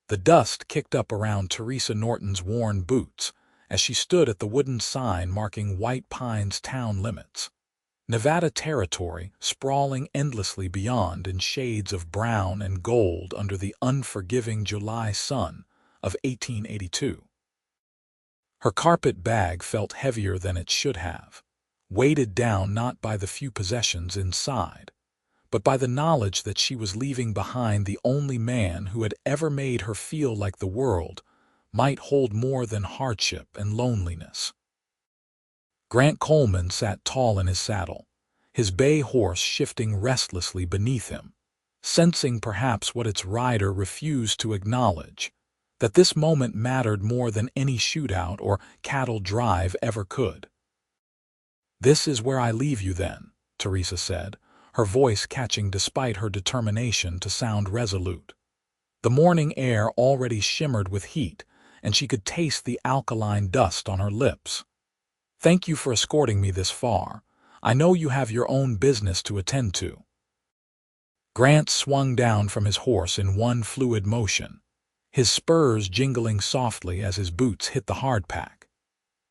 The dust kicked up around Teresa Norton's worn boots as she stood at the wooden sign marking White Pine's town limits. Nevada territory sprawling endlessly beyond in shades of brown and gold under the unforgiving July sun of 1882. Her carpet bag felt heavier than it should have, weighted down not by the few possessions inside, but by the knowledge that she was leaving behind the only man who had ever made her feel like the world might hold more than hardship and loneliness. Grant Coleman sat tall in his saddle, his bay horse shifting restlessly beneath him, sensing perhaps what its rider refused to acknowledge, that this moment mattered more than any shootout or cattle drive ever could. "This is where I leave you then," Teresa said, her voice catching despite her determination to sound resolute. The morning air already shimmered with heat, and she could taste the alkaline dust on her lips. "Thank you for escorting me this far. I know you have your own business to attend to." Grant swung down from his horse in one fluid motion, his spurs jingling softly as his boots hit the hardpack.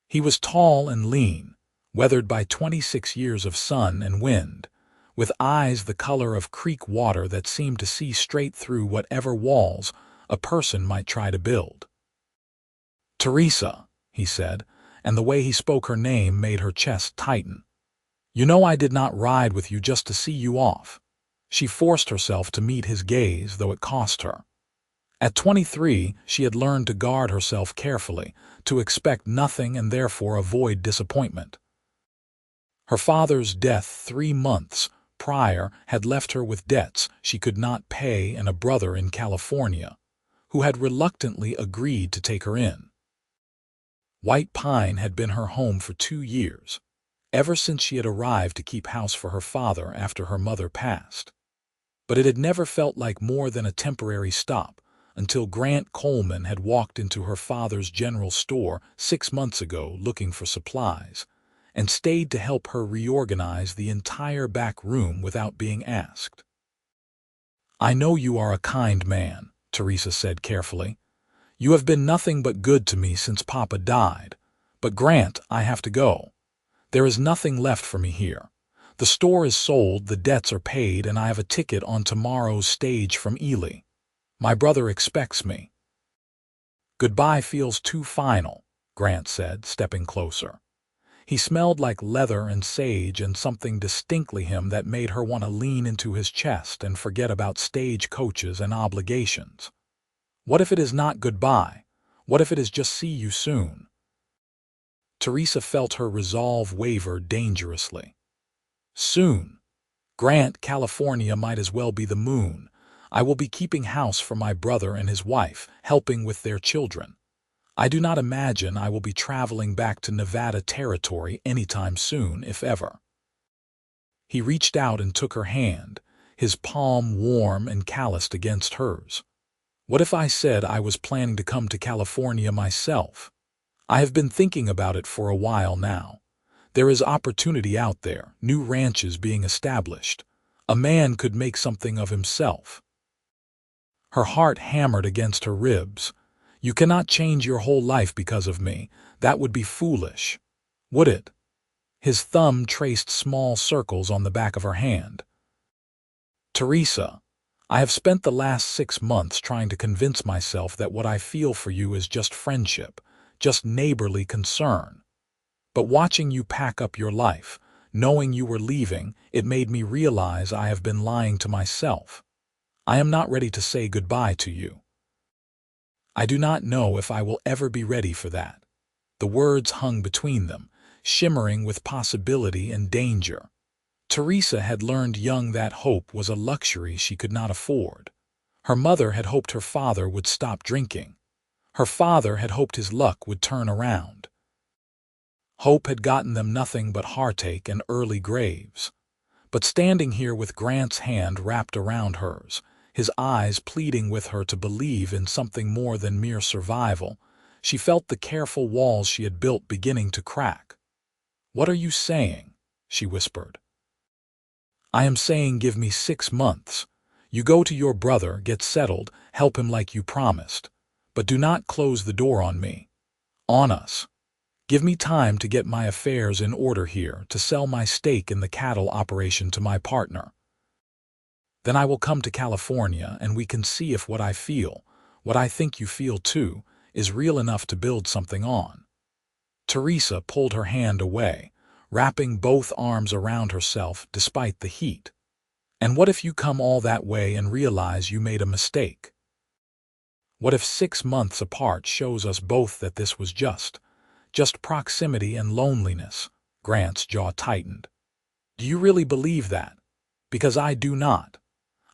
He was tall and lean, weathered by 26 years of sun and wind, with eyes the color of creek water that seemed to see straight through whatever walls a person might try to build. "Teresa," he said, and the way he spoke her name made her chest tighten. "You know I did not ride with you just to see you off." She forced herself to meet his gaze, though it cost her. At 23, she had learned to guard herself carefully, to expect nothing and therefore avoid disappointment. Her father's death 3 months prior had left her with debts she could not pay and a brother in California, who had reluctantly agreed to take her in. White Pine had been her home for 2 years, ever since she had arrived to keep house for her father after her mother passed. But it had never felt like more than a temporary stop until Grant Coleman had walked into her father's general store 6 months ago looking for supplies, and stayed to help her reorganize the entire back room without being asked. "I know you are a kind man," Teresa said carefully. "You have been nothing but good to me since Papa died. But Grant, I have to go. There is nothing left for me here. The store is sold, the debts are paid, and I have a ticket on tomorrow's stage from Ely. My brother expects me." "Goodbye feels too final," Grant said, stepping closer. He smelled like leather and sage and something distinctly him that made her want to lean into his chest and forget about stage coaches and obligations. What if it is not goodbye? What if it is just see you soon? Teresa felt her resolve waver dangerously. Soon. Grant, California might as well be the moon. I will be keeping house for my brother and his wife, helping with their children. I do not imagine I will be traveling back to Nevada territory anytime soon, if ever. He reached out and took her hand, his palm warm and calloused against hers. What if I said I was planning to come to California myself? I have been thinking about it for a while now. There is opportunity out there, new ranches being established. A man could make something of himself. Her heart hammered against her ribs. You cannot change your whole life because of me. That would be foolish. Would it? His thumb traced small circles on the back of her hand. Teresa, I have spent the last 6 months trying to convince myself that what I feel for you is just friendship, just neighborly concern. But watching you pack up your life, knowing you were leaving, it made me realize I have been lying to myself. I am not ready to say goodbye to you. I do not know if I will ever be ready for that. The words hung between them, shimmering with possibility and danger. Teresa had learned young that hope was a luxury she could not afford. Her mother had hoped her father would stop drinking. Her father had hoped his luck would turn around. Hope had gotten them nothing but heartache and early graves. But standing here with Grant's hand wrapped around hers, his eyes pleading with her to believe in something more than mere survival, she felt the careful walls she had built beginning to crack. "What are you saying?" she whispered. "I am saying give me 6 months. You go to your brother, get settled, Help him like you promised. But do not close the door on me. On us. Give me time to get my affairs in order here, to sell my stake in the cattle operation to my partner. Then I will come to California and we can see if what I feel, what I think you feel too, is real enough to build something on. Teresa pulled her hand away, wrapping both arms around herself despite the heat. And what if you come all that way and realize you made a mistake? What if 6 months apart shows us both that this was just proximity and loneliness? Grant's jaw tightened. Do you really believe that? Because I do not.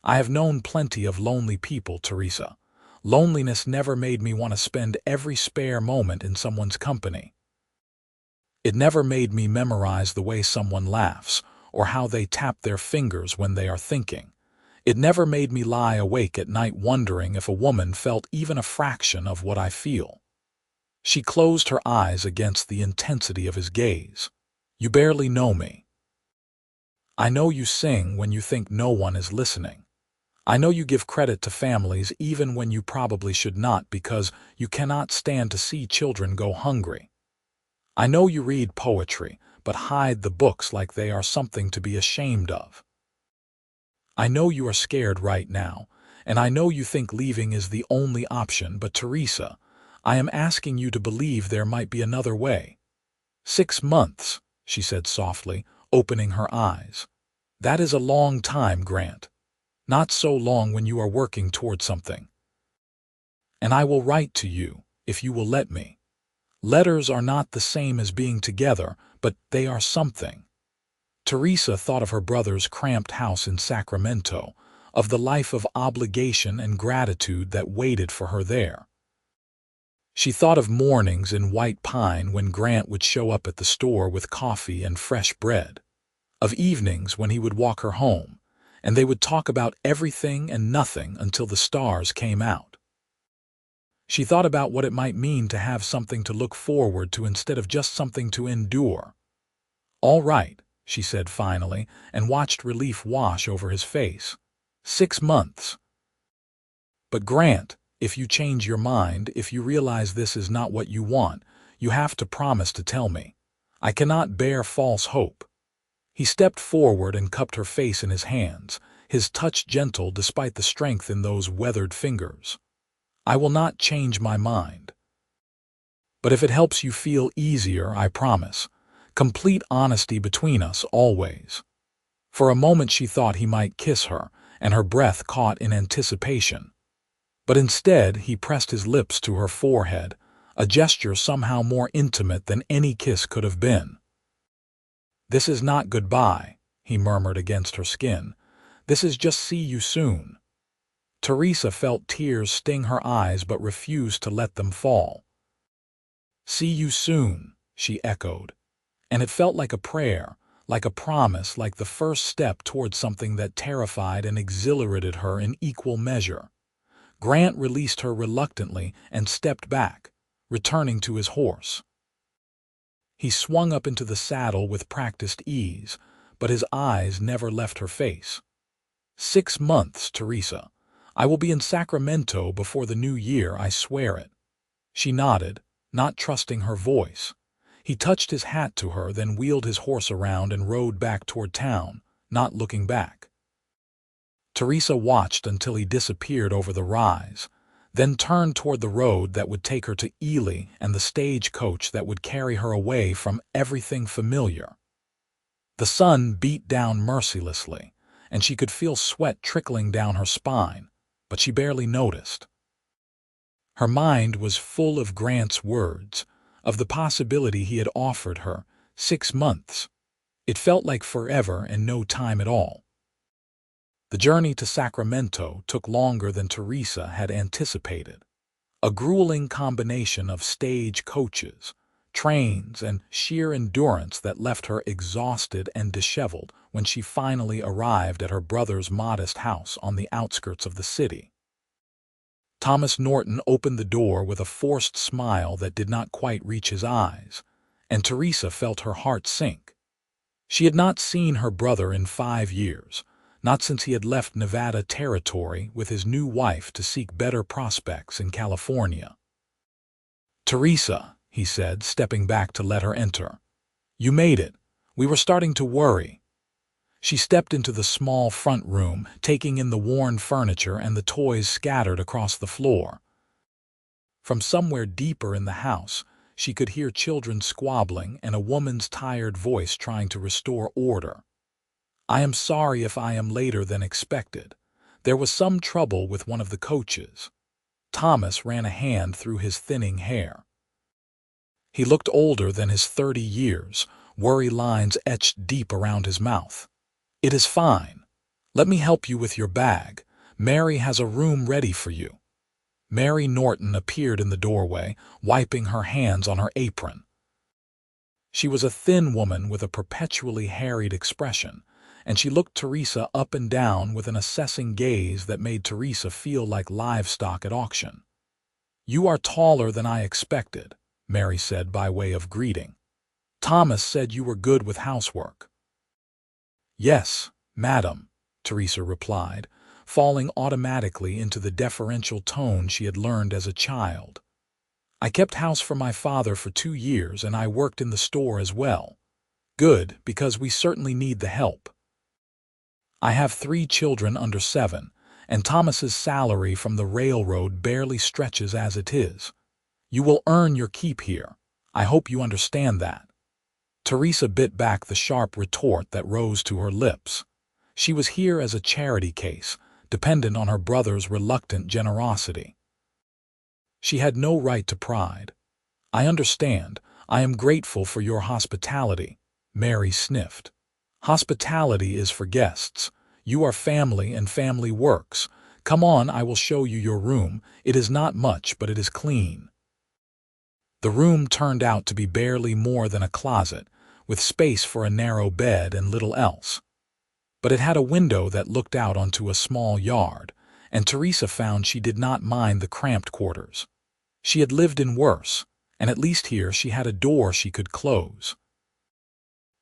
I have known plenty of lonely people, Teresa. Loneliness never made me want to spend every spare moment in someone's company. It never made me memorize the way someone laughs or how they tap their fingers when they are thinking. It never made me lie awake at night wondering if a woman felt even a fraction of what I feel. She closed her eyes against the intensity of his gaze. You barely know me. I know you sing when you think no one is listening. I know you give credit to families even when you probably should not because you cannot stand to see children go hungry. I know you read poetry, but hide the books like they are something to be ashamed of. I know you are scared right now, and I know you think leaving is the only option, but Teresa, I am asking you to believe there might be another way. 6 months, she said softly, opening her eyes. That is a long time, Grant. Not so long when you are working toward something. And I will write to you, if you will let me. Letters are not the same as being together, but they are something. Teresa thought of her brother's cramped house in Sacramento, of the life of obligation and gratitude that waited for her there. She thought of mornings in White Pine when Grant would show up at the store with coffee and fresh bread, of evenings when he would walk her home, and they would talk about everything and nothing until the stars came out. She thought about what it might mean to have something to look forward to instead of just something to endure. All right, she said finally, and watched relief wash over his face. 6 months. But Grant, if you change your mind, if you realize this is not what you want, you have to promise to tell me. I cannot bear false hope. He stepped forward and cupped her face in his hands, his touch gentle despite the strength in those weathered fingers. I will not change my mind. But if it helps you feel easier, I promise. Complete honesty between us always. For a moment she thought he might kiss her, and her breath caught in anticipation. But instead he pressed his lips to her forehead, a gesture somehow more intimate than any kiss could have been. This is not goodbye, he murmured against her skin. This is just see you soon. Teresa felt tears sting her eyes but refused to let them fall. See you soon, she echoed. And it felt like a prayer, like a promise, like the first step toward something that terrified and exhilarated her in equal measure. Grant released her reluctantly and stepped back, returning to his horse. He swung up into the saddle with practiced ease, but his eyes never left her face. 6 months, Teresa. I will be in Sacramento before the new year, I swear it. She nodded, not trusting her voice. He touched his hat to her, then wheeled his horse around and rode back toward town, not looking back. Teresa watched until he disappeared over the rise, then turned toward the road that would take her to Ely and the stagecoach that would carry her away from everything familiar. The sun beat down mercilessly, and she could feel sweat trickling down her spine, but she barely noticed. Her mind was full of Grant's words, of the possibility he had offered her, 6 months. It felt like forever and no time at all. The journey to Sacramento took longer than Teresa had anticipated. A grueling combination of stage coaches, trains, and sheer endurance that left her exhausted and disheveled when she finally arrived at her brother's modest house on the outskirts of the city. Thomas Norton opened the door with a forced smile that did not quite reach his eyes, and Teresa felt her heart sink. She had not seen her brother in 5 years, not since he had left Nevada Territory with his new wife to seek better prospects in California. "Teresa," he said, stepping back to let her enter. "You made it. We were starting to worry." She stepped into the small front room, taking in the worn furniture and the toys scattered across the floor. From somewhere deeper in the house, she could hear children squabbling and a woman's tired voice trying to restore order. "I am sorry if I am later than expected. There was some trouble with one of the coaches." Thomas ran a hand through his thinning hair. He looked older than his 30 years, worry lines etched deep around his mouth. "It is fine. Let me help you with your bag. Mary has a room ready for you." Mary Norton appeared in the doorway, wiping her hands on her apron. She was a thin woman with a perpetually harried expression, and she looked Teresa up and down with an assessing gaze that made Teresa feel like livestock at auction. "You are taller than I expected," Mary said by way of greeting. "Thomas said you were good with housework." "Yes, madam," Teresa replied, falling automatically into the deferential tone she had learned as a child. "I kept house for my father for 2 years, and I worked in the store as well. Good, because we certainly need the help. I have 3 children under 7, and Thomas's salary from the railroad barely stretches as it is. You will earn your keep here. I hope you understand that." Teresa bit back the sharp retort that rose to her lips. She was here as a charity case, dependent on her brother's reluctant generosity. She had no right to pride. "I understand. I am grateful for your hospitality," Mary sniffed. "Hospitality is for guests. You are family and family works. Come on, I will show you your room. It is not much, but it is clean." The room turned out to be barely more than a closet, with space for a narrow bed and little else. But it had a window that looked out onto a small yard, and Teresa found she did not mind the cramped quarters. She had lived in worse, and at least here she had a door she could close.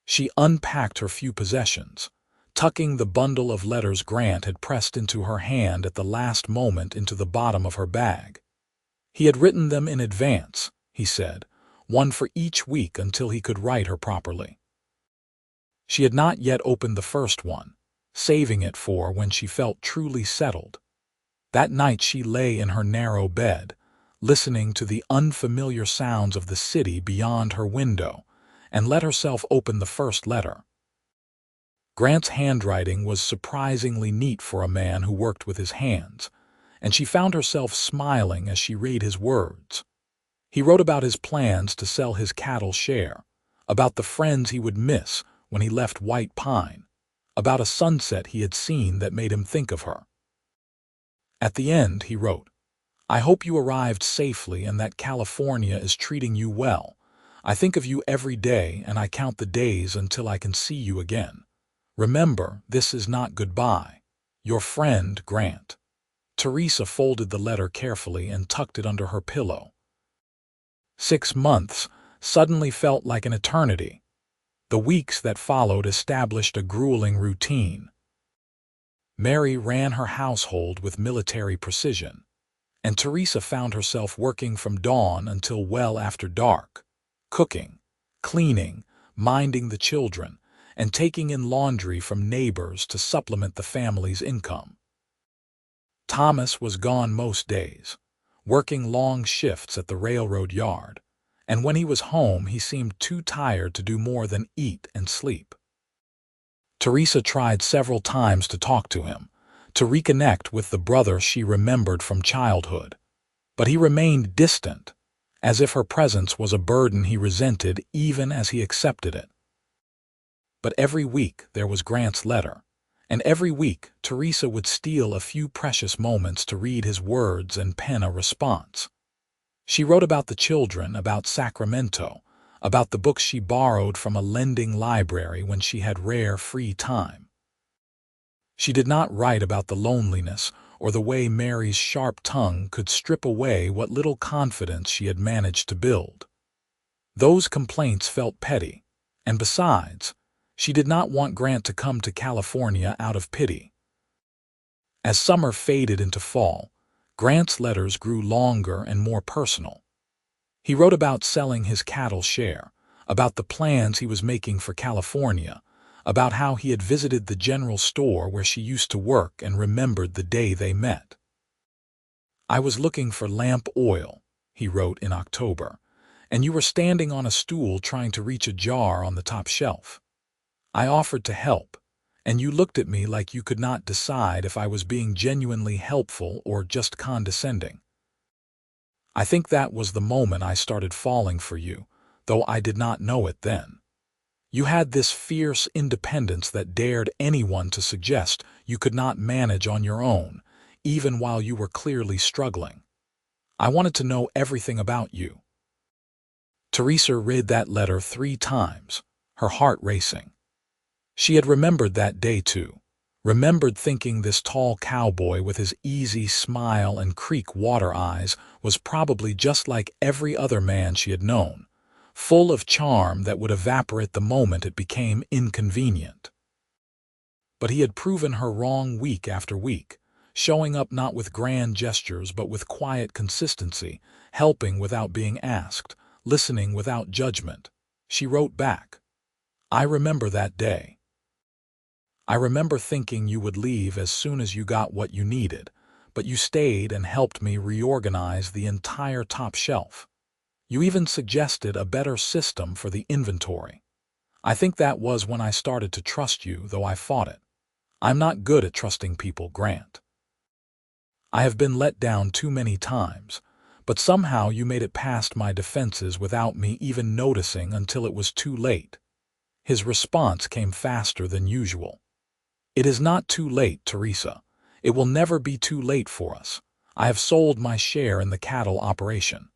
She unpacked her few possessions, tucking the bundle of letters Grant had pressed into her hand at the last moment into the bottom of her bag. He had written them in advance, he said, one for each week until he could write her properly. She had not yet opened the first one, saving it for when she felt truly settled. That night she lay in her narrow bed, listening to the unfamiliar sounds of the city beyond her window, and let herself open the first letter. Grant's handwriting was surprisingly neat for a man who worked with his hands, and she found herself smiling as she read his words. He wrote about his plans to sell his cattle share, about the friends he would miss when he left White Pine, about a sunset he had seen that made him think of her. At the end, he wrote, "I hope you arrived safely and that California is treating you well. I think of you every day and I count the days until I can see you again. Remember, this is not goodbye. Your friend, Grant." Teresa folded the letter carefully and tucked it under her pillow. 6 months suddenly felt like an eternity. The weeks that followed established a grueling routine. Mary ran her household with military precision, and Teresa found herself working from dawn until well after dark, cooking, cleaning, minding the children, and taking in laundry from neighbors to supplement the family's income. Thomas was gone most days, working long shifts at the railroad yard, and when he was home he seemed too tired to do more than eat and sleep. Teresa tried several times to talk to him, to reconnect with the brother she remembered from childhood, but he remained distant, as if her presence was a burden he resented even as he accepted it. But every week there was Grant's letter, and every week Teresa would steal a few precious moments to read his words and pen a response. She wrote about the children, about Sacramento, about the books she borrowed from a lending library when she had rare free time. She did not write about the loneliness or the way Mary's sharp tongue could strip away what little confidence she had managed to build. Those complaints felt petty, and besides, she did not want Grant to come to California out of pity. As summer faded into fall, Grant's letters grew longer and more personal. He wrote about selling his cattle share, about the plans he was making for California, about how he had visited the general store where she used to work and remembered the day they met. "I was looking for lamp oil," he wrote in October, "and you were standing on a stool trying to reach a jar on the top shelf. I offered to help, and you looked at me like you could not decide if I was being genuinely helpful or just condescending. I think that was the moment I started falling for you, though I did not know it then. You had this fierce independence that dared anyone to suggest you could not manage on your own, even while you were clearly struggling. I wanted to know everything about you." Teresa read that letter 3 times, her heart racing. She had remembered that day too, remembered thinking this tall cowboy with his easy smile and creek water eyes was probably just like every other man she had known, full of charm that would evaporate the moment it became inconvenient. But he had proven her wrong week after week, showing up not with grand gestures but with quiet consistency, helping without being asked, listening without judgment. She wrote back, "I remember that day. I remember thinking you would leave as soon as you got what you needed, but you stayed and helped me reorganize the entire top shelf. You even suggested a better system for the inventory. I think that was when I started to trust you, though I fought it. I'm not good at trusting people, Grant. I have been let down too many times, but somehow you made it past my defenses without me even noticing until it was too late." His response came faster than usual. "It is not too late, Teresa. It will never be too late for us. I have sold my share in the cattle operation.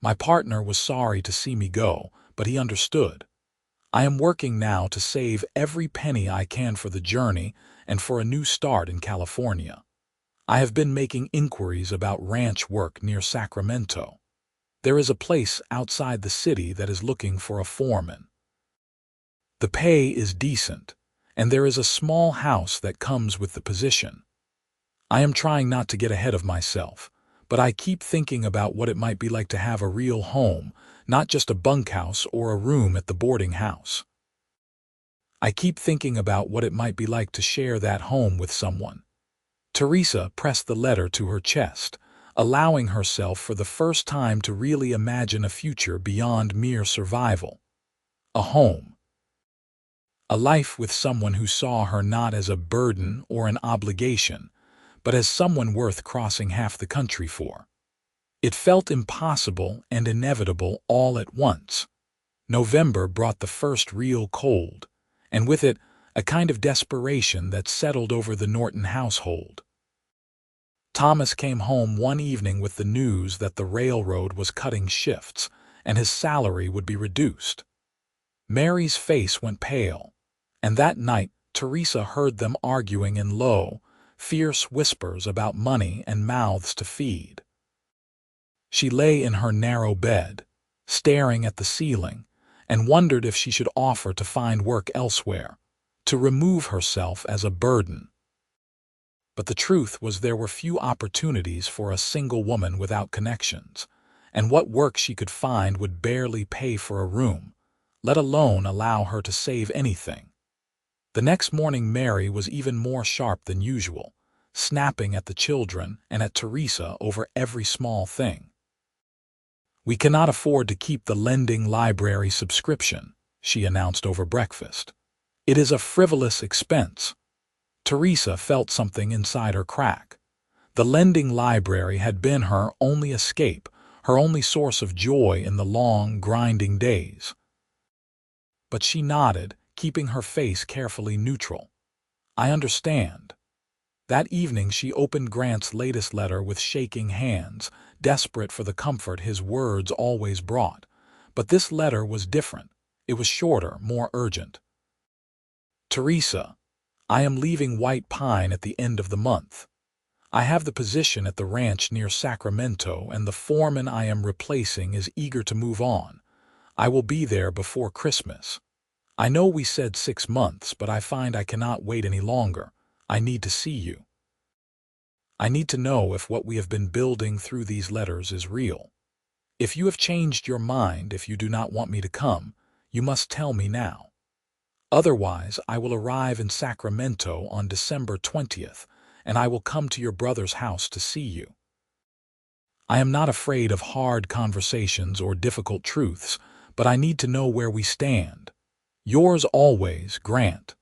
My partner was sorry to see me go, but he understood. I am working now to save every penny I can for the journey and for a new start in California. I have been making inquiries about ranch work near Sacramento. There is a place outside the city that is looking for a foreman. The pay is decent, and there is a small house that comes with the position. I am trying not to get ahead of myself, but I keep thinking about what it might be like to have a real home, not just a bunkhouse or a room at the boarding house. I keep thinking about what it might be like to share that home with someone." Teresa pressed the letter to her chest, allowing herself for the first time to really imagine a future beyond mere survival. A home. A life with someone who saw her not as a burden or an obligation, but as someone worth crossing half the country for. It felt impossible and inevitable all at once. November brought the first real cold, and with it, a kind of desperation that settled over the Norton household. Thomas came home one evening with the news that the railroad was cutting shifts, and his salary would be reduced. Mary's face went pale, and that night Teresa heard them arguing in low, fierce whispers about money and mouths to feed. She lay in her narrow bed, staring at the ceiling, and wondered if she should offer to find work elsewhere, to remove herself as a burden. But the truth was there were few opportunities for a single woman without connections, and what work she could find would barely pay for a room, let alone allow her to save anything. The next morning Mary was even more sharp than usual, snapping at the children and at Teresa over every small thing. "We cannot afford to keep the lending library subscription," she announced over breakfast. "It is a frivolous expense." Teresa felt something inside her crack. The lending library had been her only escape, her only source of joy in the long, grinding days. But she nodded, keeping her face carefully neutral. "I understand." That evening she opened Grant's latest letter with shaking hands, desperate for the comfort his words always brought. But this letter was different. It was shorter, more urgent. "Teresa, I am leaving White Pine at the end of the month. I have the position at the ranch near Sacramento, and the foreman I am replacing is eager to move on. I will be there before Christmas. I know we said 6 months, but I find I cannot wait any longer. I need to see you. I need to know if what we have been building through these letters is real. If you have changed your mind, if you do not want me to come, you must tell me now. Otherwise, I will arrive in Sacramento on December 20th, and I will come to your brother's house to see you. I am not afraid of hard conversations or difficult truths, but I need to know where we stand. Yours always, Grant.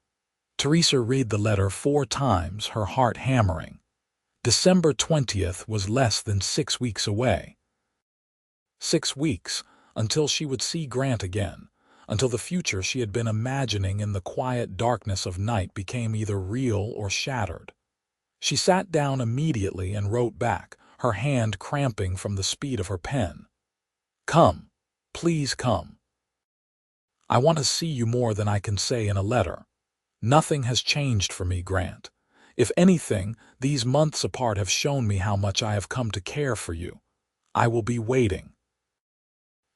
Teresa read the letter 4 times, her heart hammering. December 20th was less than 6 weeks away. 6 weeks, until she would see Grant again, until the future she had been imagining in the quiet darkness of night became either real or shattered. She sat down immediately and wrote back, her hand cramping from the speed of her pen. Come. Please come. I want to see you more than I can say in a letter. Nothing has changed for me, Grant. If anything, these months apart have shown me how much I have come to care for you. I will be waiting.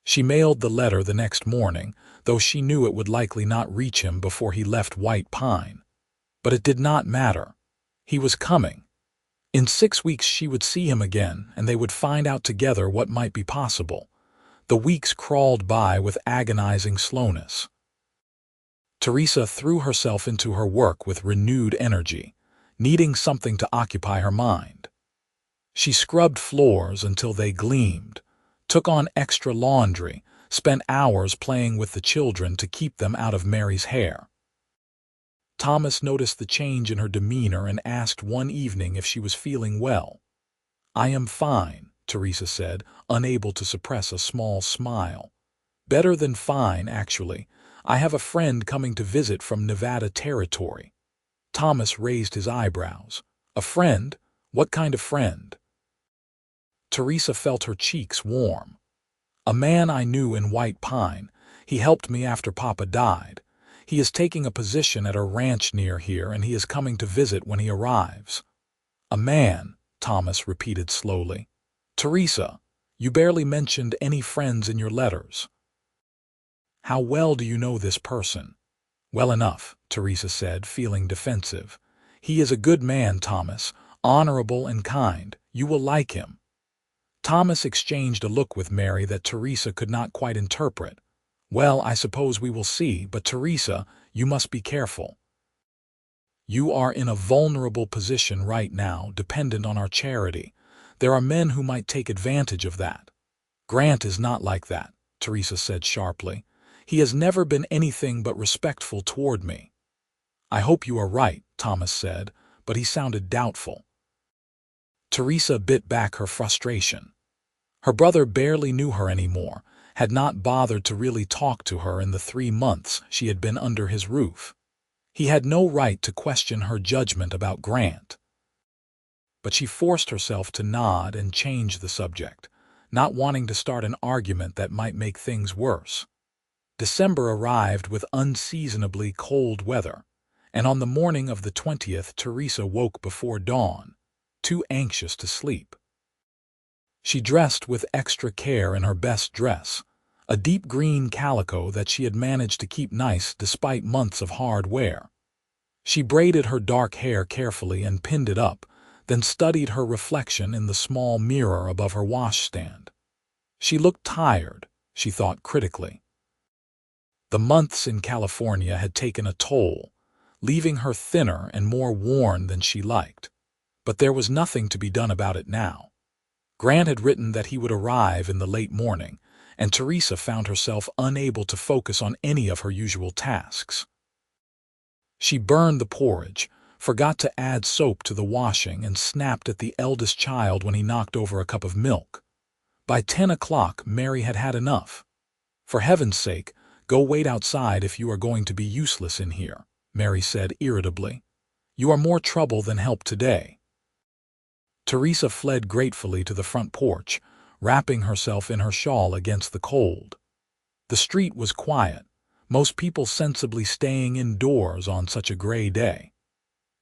She mailed the letter the next morning, though she knew it would likely not reach him before he left White Pine. But it did not matter. He was coming. In 6 weeks she would see him again, and they would find out together what might be possible. The weeks crawled by with agonizing slowness. Teresa threw herself into her work with renewed energy, needing something to occupy her mind. She scrubbed floors until they gleamed, took on extra laundry, spent hours playing with the children to keep them out of Mary's hair. Thomas noticed the change in her demeanor and asked one evening if she was feeling well. I am fine, Teresa said, unable to suppress a small smile. Better than fine, actually. I have a friend coming to visit from Nevada Territory. Thomas raised his eyebrows. A friend? What kind of friend? Teresa felt her cheeks warm. A man I knew in White Pine. He helped me after Papa died. He is taking a position at a ranch near here, and he is coming to visit when he arrives. A man, Thomas repeated slowly. Teresa, you barely mentioned any friends in your letters. How well do you know this person? Well enough, Teresa said, feeling defensive. He is a good man, Thomas, honorable and kind. You will like him. Thomas exchanged a look with Mary that Teresa could not quite interpret. Well, I suppose we will see, but Teresa, you must be careful. You are in a vulnerable position right now, dependent on our charity. There are men who might take advantage of that. Grant is not like that, Teresa said sharply. He has never been anything but respectful toward me. I hope you are right, Thomas said, but he sounded doubtful. Teresa bit back her frustration. Her brother barely knew her anymore, had not bothered to really talk to her in the 3 months she had been under his roof. He had no right to question her judgment about Grant. But she forced herself to nod and change the subject, not wanting to start an argument that might make things worse. December arrived with unseasonably cold weather, and on the morning of the 20th Teresa woke before dawn, too anxious to sleep. She dressed with extra care in her best dress, a deep green calico that she had managed to keep nice despite months of hard wear. She braided her dark hair carefully and pinned it up, then studied her reflection in the small mirror above her washstand. She looked tired, she thought critically. The months in California had taken a toll, leaving her thinner and more worn than she liked. But there was nothing to be done about it now. Grant had written that he would arrive in the late morning, and Teresa found herself unable to focus on any of her usual tasks. She burned the porridge, forgot to add soap to the washing, and snapped at the eldest child when he knocked over a cup of milk. By 10 o'clock, Mary had had enough. For heaven's sake, go wait outside if you are going to be useless in here, Mary said irritably. You are more trouble than help today. Teresa fled gratefully to the front porch, wrapping herself in her shawl against the cold. The street was quiet, most people sensibly staying indoors on such a gray day.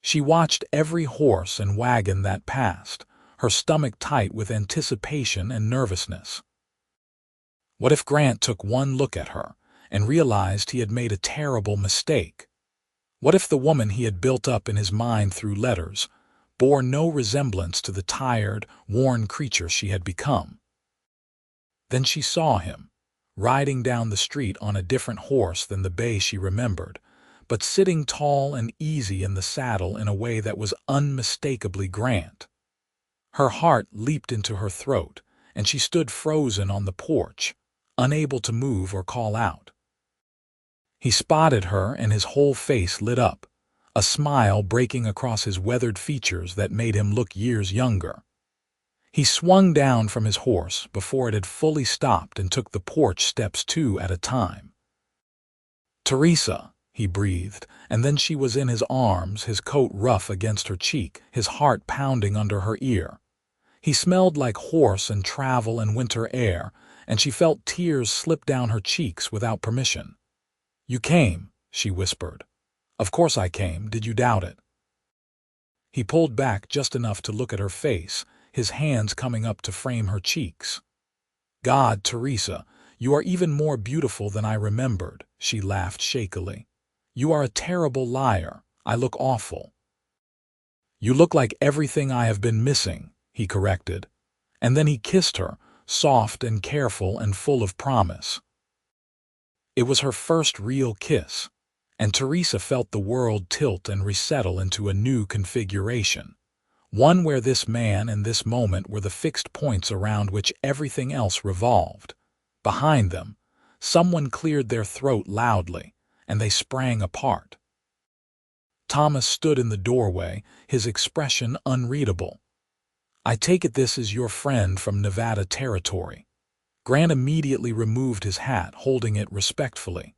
She watched every horse and wagon that passed, her stomach tight with anticipation and nervousness. What if Grant took one look at her and realized he had made a terrible mistake? What if the woman he had built up in his mind through letters, bore no resemblance to the tired, worn creature she had become. Then she saw him, riding down the street on a different horse than the bay she remembered, but sitting tall and easy in the saddle in a way that was unmistakably Grant. Her heart leaped into her throat, and she stood frozen on the porch, unable to move or call out. He spotted her, and his whole face lit up, a smile breaking across his weathered features that made him look years younger. He swung down from his horse before it had fully stopped and took the porch steps 2 at a time. "Teresa," he breathed, and then she was in his arms, his coat rough against her cheek, his heart pounding under her ear. He smelled like horse and travel and winter air, and she felt tears slip down her cheeks without permission. "You came," she whispered. "Of course I came. Did you doubt it?" He pulled back just enough to look at her face, his hands coming up to frame her cheeks. "God, Teresa, you are even more beautiful than I remembered," she laughed shakily. "You are a terrible liar. I look awful." "You look like everything I have been missing," he corrected. And then he kissed her, soft and careful and full of promise. It was her first real kiss, and Teresa felt the world tilt and resettle into a new configuration. One where this man and this moment were the fixed points around which everything else revolved. Behind them, someone cleared their throat loudly, and they sprang apart. Thomas stood in the doorway, his expression unreadable. "I take it this is your friend from Nevada Territory." Grant immediately removed his hat, holding it respectfully.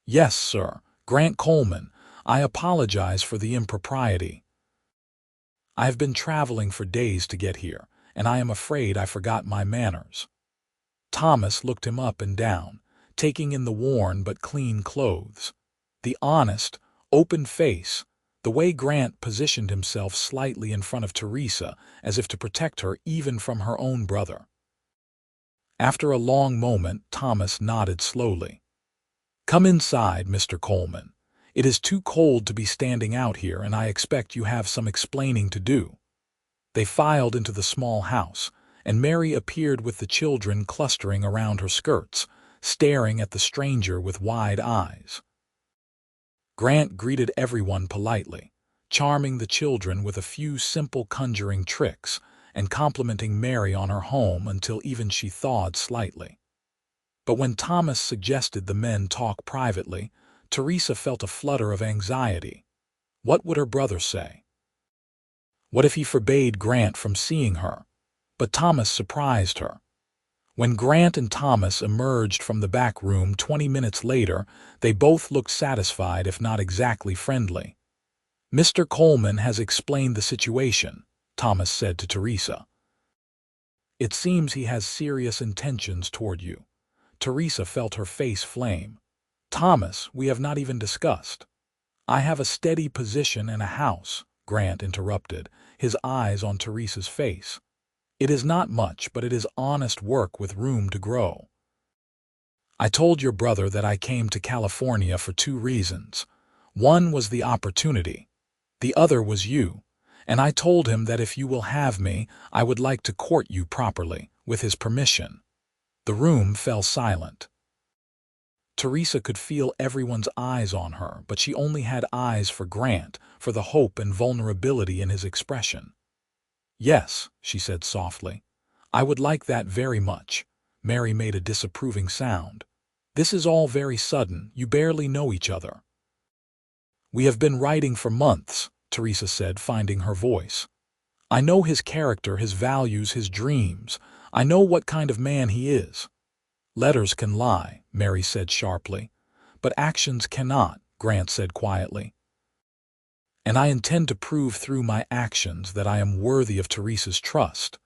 "Yes, sir, Grant Coleman. I apologize for the impropriety. I have been traveling for days to get here, and I am afraid I forgot my manners." Thomas looked him up and down, taking in the worn but clean clothes, the honest, open face, the way Grant positioned himself slightly in front of Teresa as if to protect her even from her own brother. After a long moment, Thomas nodded slowly. "Come inside, Mr. Coleman. It is too cold to be standing out here, and I expect you have some explaining to do." They filed into the small house, and Mary appeared with the children clustering around her skirts, staring at the stranger with wide eyes. Grant greeted everyone politely, charming the children with a few simple conjuring tricks and complimenting Mary on her home until even she thawed slightly. But when Thomas suggested the men talk privately, Teresa felt a flutter of anxiety. What would her brother say? What if he forbade Grant from seeing her? But Thomas surprised her. When Grant and Thomas emerged from the back room 20 minutes later, they both looked satisfied, if not exactly friendly. "Mr. Coleman has explained the situation," Thomas said to Teresa. "It seems he has serious intentions toward you." Teresa felt her face flame. "Thomas, we have not even discussed." "I have a steady position and a house," Grant interrupted, his eyes on Teresa's face. "It is not much, but it is honest work with room to grow. I told your brother that I came to California for 2 reasons. One was the opportunity. The other was you. And I told him that if you will have me, I would like to court you properly, with his permission." The room fell silent. Teresa could feel everyone's eyes on her, but she only had eyes for Grant, for the hope and vulnerability in his expression. "Yes," she said softly. "I would like that very much." Mary made a disapproving sound. "This is all very sudden. You barely know each other." "We have been writing for months," Teresa said, finding her voice. "I know his character, his values, his dreams. I know what kind of man he is." "Letters can lie," Mary said sharply. "But actions cannot," Grant said quietly. "And I intend to prove through my actions that I am worthy of Teresa's trust.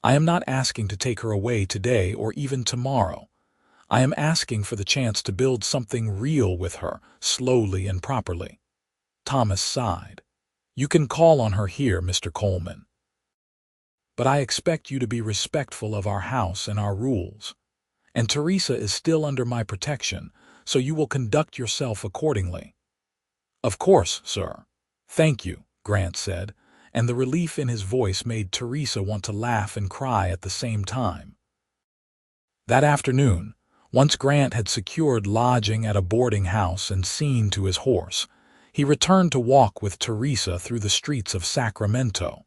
I am not asking to take her away today or even tomorrow. I am asking for the chance to build something real with her, slowly and properly." Thomas sighed. "You can call on her here, Mr. Coleman. But I expect you to be respectful of our house and our rules. And Teresa is still under my protection, so you will conduct yourself accordingly." "Of course, sir." "Thank you," Grant said, and the relief in his voice made Teresa want to laugh and cry at the same time. That afternoon, once Grant had secured lodging at a boarding house and seen to his horse, he returned to walk with Teresa through the streets of Sacramento.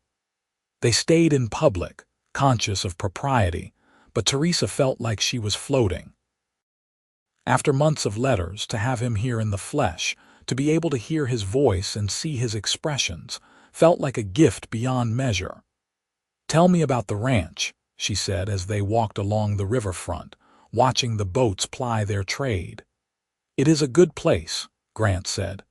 They stayed in public, conscious of propriety, but Teresa felt like she was floating. After months of letters, to have him here in the flesh, to be able to hear his voice and see his expressions, felt like a gift beyond measure. "Tell me about the ranch," she said as they walked along the riverfront, watching the boats ply their trade. "It is a good place," Grant said.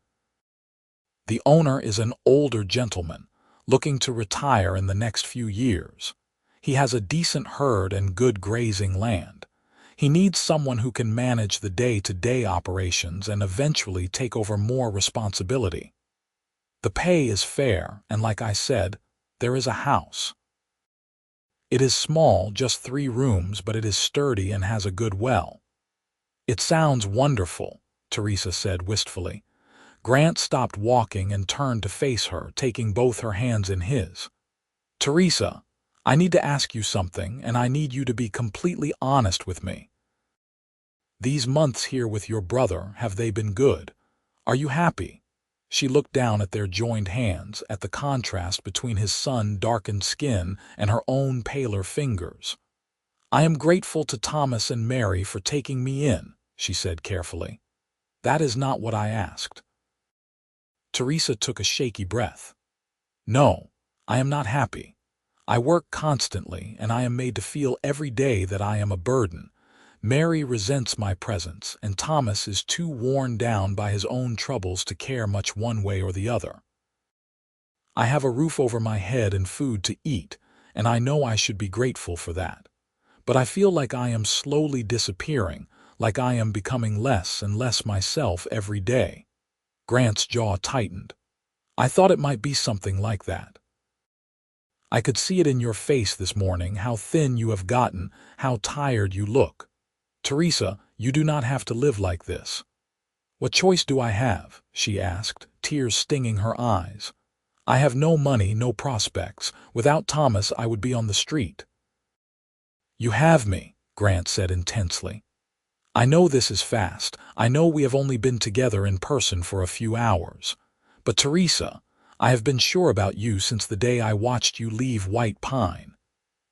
"The owner is an older gentleman, looking to retire in the next few years. He has a decent herd and good grazing land. He needs someone who can manage the day-to-day operations and eventually take over more responsibility. The pay is fair, and like I said, there is a house. It is small, just 3 rooms, but it is sturdy and has a good well." "It sounds wonderful," Teresa said wistfully. Grant stopped walking and turned to face her, taking both her hands in his. "Teresa, I need to ask you something, and I need you to be completely honest with me. These months here with your brother, have they been good? Are you happy?" She looked down at their joined hands, at the contrast between his sun-darkened skin and her own paler fingers. "I am grateful to Thomas and Mary for taking me in," she said carefully. "That is not what I asked." Teresa took a shaky breath. "No, I am not happy. I work constantly, and I am made to feel every day that I am a burden. Mary resents my presence, and Thomas is too worn down by his own troubles to care much one way or the other. I have a roof over my head and food to eat, and I know I should be grateful for that. But I feel like I am slowly disappearing, like I am becoming less and less myself every day." Grant's jaw tightened. "I thought it might be something like that. I could see it in your face this morning, how thin you have gotten, how tired you look. Teresa, you do not have to live like this." "What choice do I have?" she asked, tears stinging her eyes. "I have no money, no prospects. Without Thomas, I would be on the street." "You have me," Grant said intensely. "I know this is fast. I know we have only been together in person for a few hours. But Teresa, I have been sure about you since the day I watched you leave White Pine.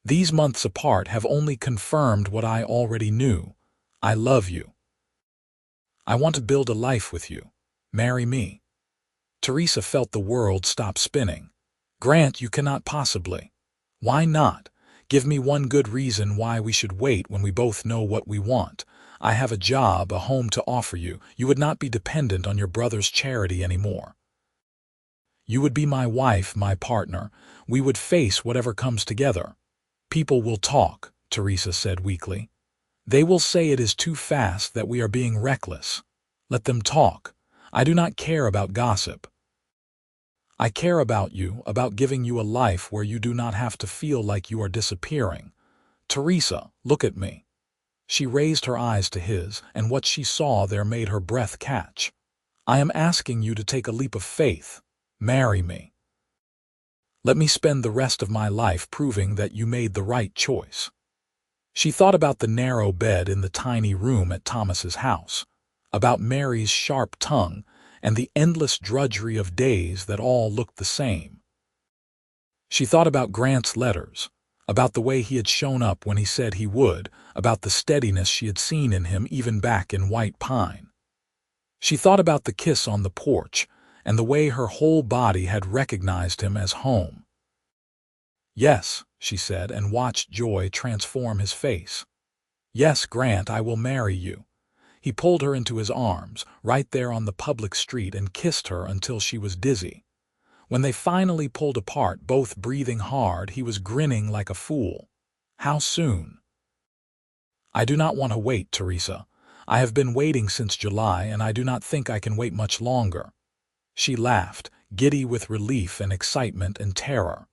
These months apart have only confirmed what I already knew. I love you. I want to build a life with you. Marry me." Teresa felt the world stop spinning. "Grant, you cannot possibly." "Why not? Give me one good reason why we should wait when we both know what we want. I have a job, a home to offer you. You would not be dependent on your brother's charity anymore. You would be my wife, my partner. We would face whatever comes together." "People will talk," Teresa said weakly. "They will say it is too fast, that we are being reckless. Let them talk. I do not care about gossip. I care about you, about giving you a life where you do not have to feel like you are disappearing. Teresa, look at me." She raised her eyes to his, and what she saw there made her breath catch. "I am asking you to take a leap of faith. Marry me. Let me spend the rest of my life proving that you made the right choice." She thought about the narrow bed in the tiny room at Thomas's house, about Mary's sharp tongue, and the endless drudgery of days that all looked the same. She thought about Grant's letters, about the way he had shown up when he said he would, about the steadiness she had seen in him even back in White Pine. She thought about the kiss on the porch, and the way her whole body had recognized him as home. "Yes," she said, and watched joy transform his face. "Yes, Grant, I will marry you." He pulled her into his arms, right there on the public street, and kissed her until she was dizzy. When they finally pulled apart, both breathing hard, he was grinning like a fool. "How soon?" "I do not want to wait, Teresa. I have been waiting since July, and I do not think I can wait much longer." She laughed, giddy with relief and excitement and terror.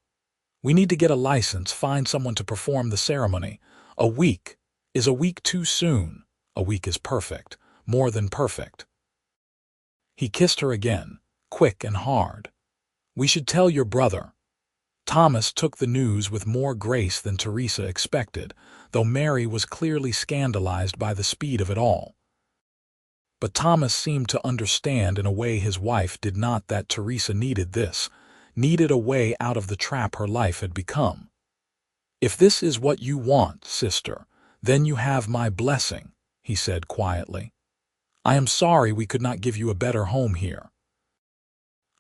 "We need to get a license, find someone to perform the ceremony. A week. Is a week too soon? A week is perfect, more than perfect." He kissed her again, quick and hard. "We should tell your brother." Thomas took the news with more grace than Teresa expected, though Mary was clearly scandalized by the speed of it all. But Thomas seemed to understand in a way his wife did not that Teresa needed a way out of the trap her life had become. "If this is what you want, sister, then you have my blessing," he said quietly. "I am sorry we could not give you a better home here.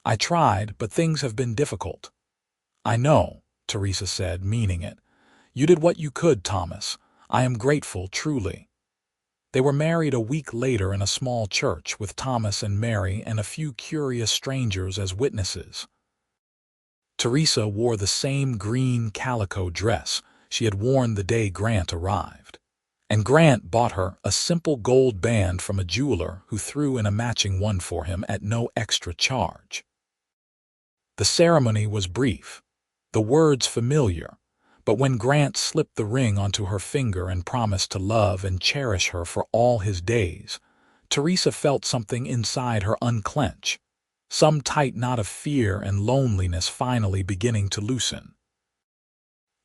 I tried, but things have been difficult." "I know," Teresa said, meaning it. "You did what you could, Thomas. I am grateful, truly." They were married a week later in a small church with Thomas and Mary and a few curious strangers as witnesses. Teresa wore the same green calico dress she had worn the day Grant arrived, and Grant bought her a simple gold band from a jeweler who threw in a matching one for him at no extra charge. The ceremony was brief, the words familiar, but when Grant slipped the ring onto her finger and promised to love and cherish her for all his days, Teresa felt something inside her unclench, some tight knot of fear and loneliness finally beginning to loosen.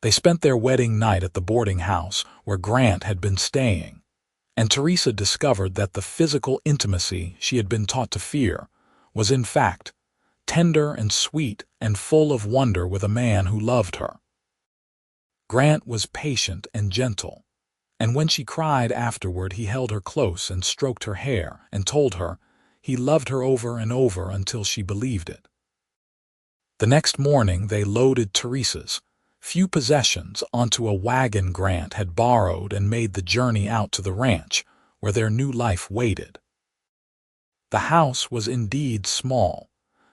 They spent their wedding night at the boarding house where Grant had been staying, and Teresa discovered that the physical intimacy she had been taught to fear was in fact tender and sweet and full of wonder with a man who loved her. Grant was patient and gentle, and when she cried afterward he held her close and stroked her hair and told her he loved her over and over until she believed it. The next morning they loaded Teresa's few possessions onto a wagon Grant had borrowed and made the journey out to the ranch where their new life waited. The house was indeed small,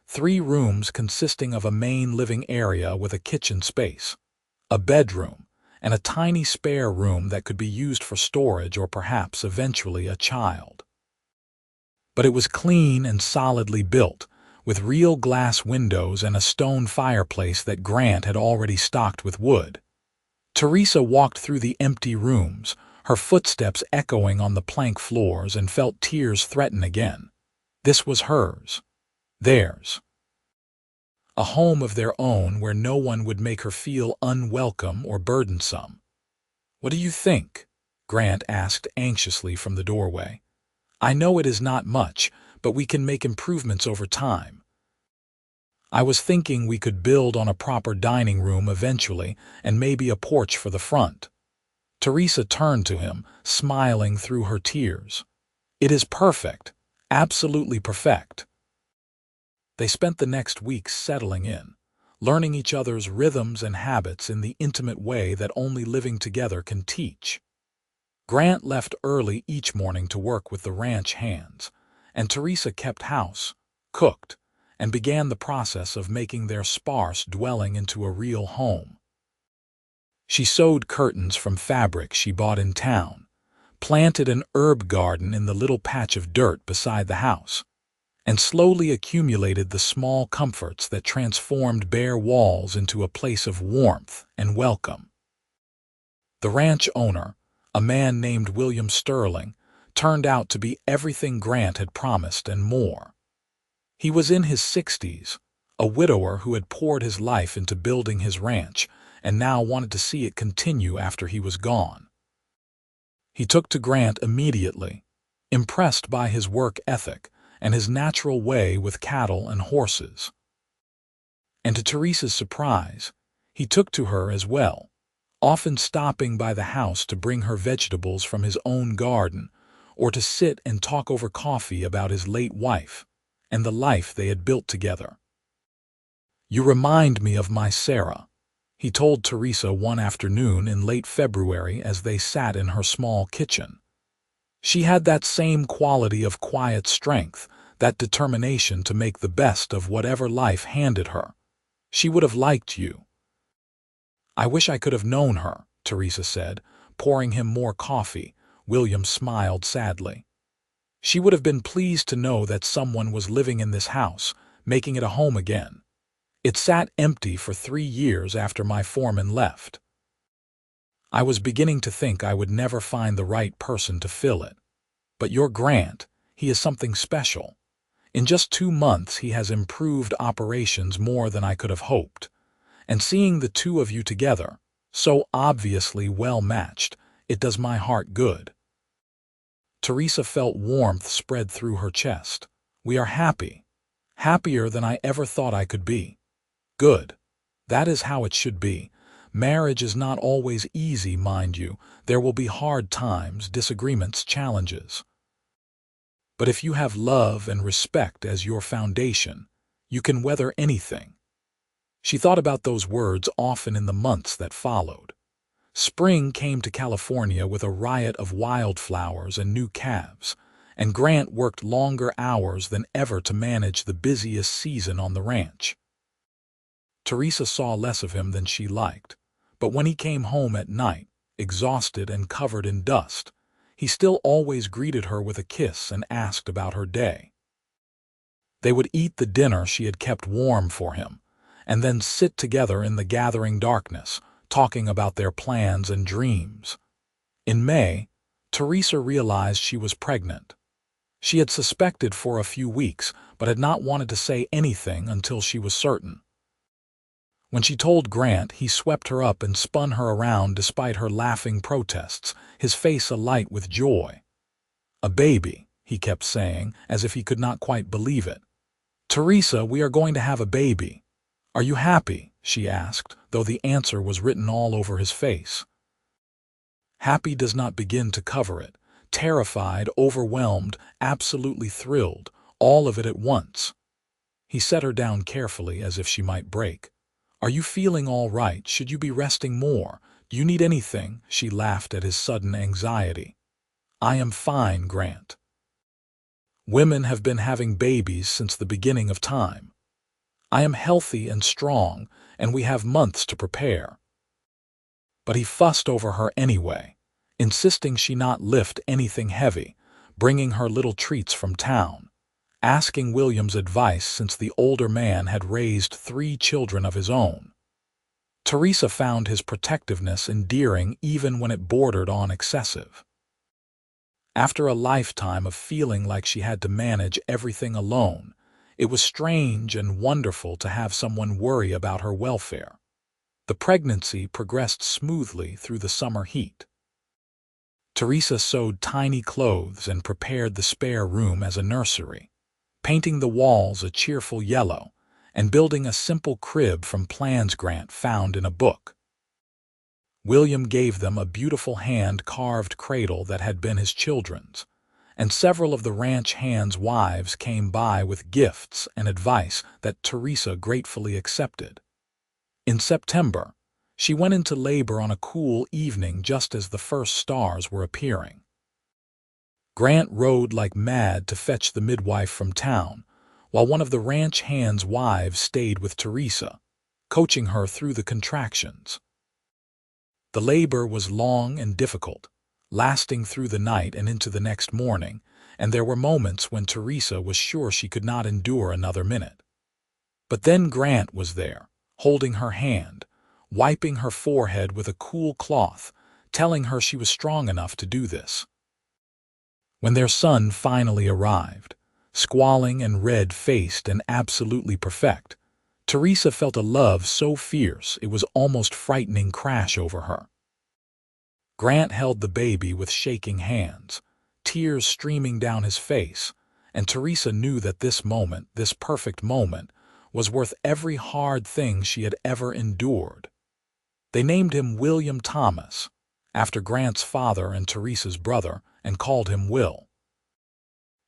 3 rooms consisting of a main living area with a kitchen space, a bedroom, and a tiny spare room that could be used for storage or perhaps eventually a child. But it was clean and solidly built, with real glass windows and a stone fireplace that Grant had already stocked with wood. Teresa walked through the empty rooms, her footsteps echoing on the plank floors, and felt tears threaten again. This was hers. Theirs. A home of their own where no one would make her feel unwelcome or burdensome. "What do you think?" Grant asked anxiously from the doorway. "I know it is not much, but we can make improvements over time. I was thinking we could build on a proper dining room eventually and maybe a porch for the front." Teresa turned to him, smiling through her tears. "It is perfect, absolutely perfect." They spent the next weeks settling in, learning each other's rhythms and habits in the intimate way that only living together can teach. Grant left early each morning to work with the ranch hands, and Teresa kept house, cooked, and began the process of making their sparse dwelling into a real home. She sewed curtains from fabric she bought in town, planted an herb garden in the little patch of dirt beside the house, and slowly accumulated the small comforts that transformed bare walls into a place of warmth and welcome. The ranch owner, a man named William Sterling, turned out to be everything Grant had promised and more. He was in his 60s, a widower who had poured his life into building his ranch and now wanted to see it continue after he was gone. He took to Grant immediately, impressed by his work ethic and his natural way with cattle and horses. And to Teresa's surprise, he took to her as well, often stopping by the house to bring her vegetables from his own garden or to sit and talk over coffee about his late wife and the life they had built together. "You remind me of my Sarah," he told Teresa one afternoon in late February as they sat in her small kitchen. "She had that same quality of quiet strength, that determination to make the best of whatever life handed her. She would have liked you." "I wish I could have known her," Teresa said, pouring him more coffee. William smiled sadly. "She would have been pleased to know that someone was living in this house, making it a home again. It sat empty for 3 years after my foreman left. I was beginning to think I would never find the right person to fill it. But your Grant, he is something special. In just 2 months he has improved operations more than I could have hoped, And seeing the two of you together, so obviously well matched, it does my heart good." Teresa felt warmth spread through her chest. "We are happy. Happier than I ever thought I could be." "Good. That is how it should be. Marriage is not always easy, mind you. There will be hard times, disagreements, challenges. But if you have love and respect as your foundation, you can weather anything." She thought about those words often in the months that followed. Spring came to California with a riot of wildflowers and new calves, and Grant worked longer hours than ever to manage the busiest season on the ranch. Teresa saw less of him than she liked, but when he came home at night, exhausted and covered in dust, he still always greeted her with a kiss and asked about her day. They would eat the dinner she had kept warm for him, and then sit together in the gathering darkness, talking about their plans and dreams. In May, Teresa realized she was pregnant. She had suspected for a few weeks, but had not wanted to say anything until she was certain. When she told Grant, he swept her up and spun her around despite her laughing protests, his face alight with joy. "A baby," he kept saying, as if he could not quite believe it. "Teresa, we are going to have a baby. Are you happy?" she asked, though the answer was written all over his face. Happy does not begin to cover it. Terrified, overwhelmed, absolutely thrilled, all of it at once. He set her down carefully as if she might break. "Are you feeling all right? Should you be resting more? Do you need anything?" She laughed at his sudden anxiety. "I am fine, Grant. Women have been having babies since the beginning of time. I am healthy and strong, and we have months to prepare." But he fussed over her anyway, insisting she not lift anything heavy, bringing her little treats from town, asking William's advice since the older man had raised 3 children of his own. Teresa found his protectiveness endearing even when it bordered on excessive. After a lifetime of feeling like she had to manage everything alone, it was strange and wonderful to have someone worry about her welfare. The pregnancy progressed smoothly through the summer heat. Teresa sewed tiny clothes and prepared the spare room as a nursery, painting the walls a cheerful yellow and building a simple crib from plans Grant found in a book. William gave them a beautiful hand-carved cradle that had been his children's, and several of the ranch hands' wives came by with gifts and advice that Teresa gratefully accepted. In September, she went into labor on a cool evening just as the first stars were appearing. Grant rode like mad to fetch the midwife from town, while one of the ranch hands' wives stayed with Teresa, coaching her through the contractions. The labor was long and difficult, lasting through the night and into the next morning, and there were moments when Teresa was sure she could not endure another minute. But then Grant was there, holding her hand, wiping her forehead with a cool cloth, telling her she was strong enough to do this. When their son finally arrived, squalling and red-faced and absolutely perfect, Teresa felt a love so fierce it was almost frightening crash over her. Grant held the baby with shaking hands, tears streaming down his face, and Teresa knew that this moment, this perfect moment, was worth every hard thing she had ever endured. They named him William Thomas, after Grant's father and Teresa's brother, and called him Will.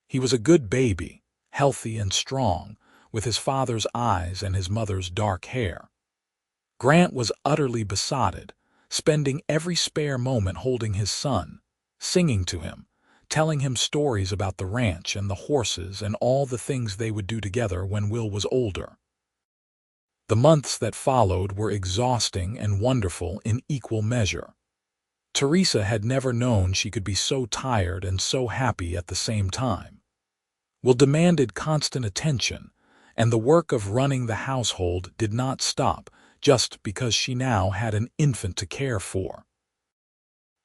He was a good baby, healthy and strong, with his father's eyes and his mother's dark hair. Grant was utterly besotted, spending every spare moment holding his son, singing to him, telling him stories about the ranch and the horses and all the things they would do together when Will was older. The months that followed were exhausting and wonderful in equal measure. Teresa had never known she could be so tired and so happy at the same time. Will demanded constant attention, and the work of running the household did not stop just because she now had an infant to care for.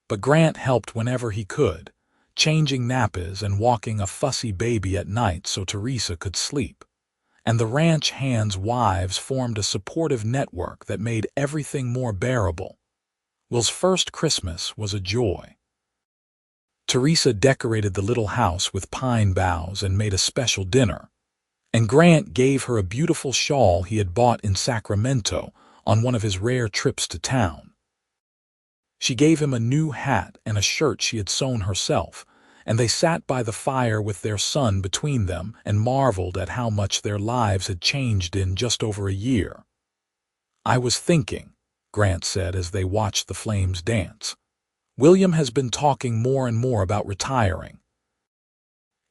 But Grant helped whenever he could, changing nappies and walking a fussy baby at night so Teresa could sleep. and the ranch hands' wives formed a supportive network that made everything more bearable. Will's first Christmas was a joy. Teresa decorated the little house with pine boughs and made a special dinner, and Grant gave her a beautiful shawl he had bought in Sacramento on one of his rare trips to town. She gave him a new hat and a shirt she had sewn herself, and they sat by the fire with their son between them and marveled at how much their lives had changed in just over a year. "I was thinking," Grant said as they watched the flames dance, "William has been talking more and more about retiring.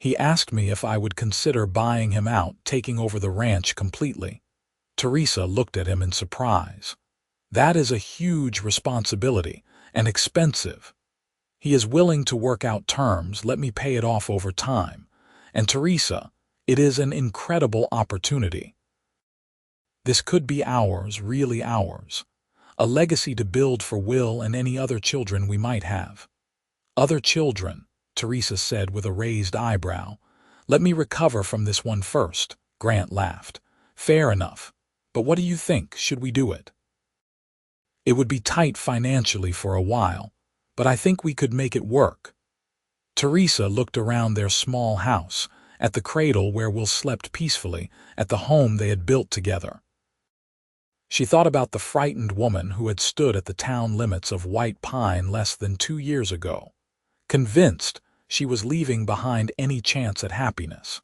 He asked me if I would consider buying him out, taking over the ranch completely." Teresa looked at him in surprise. "That is a huge responsibility, and expensive. He is willing to work out terms, let me pay it off over time. And Teresa, it is an incredible opportunity. This could be ours, really ours. A legacy to build for Will and any other children we might have." "Other children," Teresa said with a raised eyebrow. "Let me recover from this one first," Grant laughed. "Fair enough. But what do you think? Should we do it? It would be tight financially for a while, but I think we could make it work." Teresa looked around their small house, at the cradle where Will slept peacefully, at the home they had built together. She thought about the frightened woman who had stood at the town limits of White Pine less than 2 years ago, convinced she was leaving behind any chance at happiness.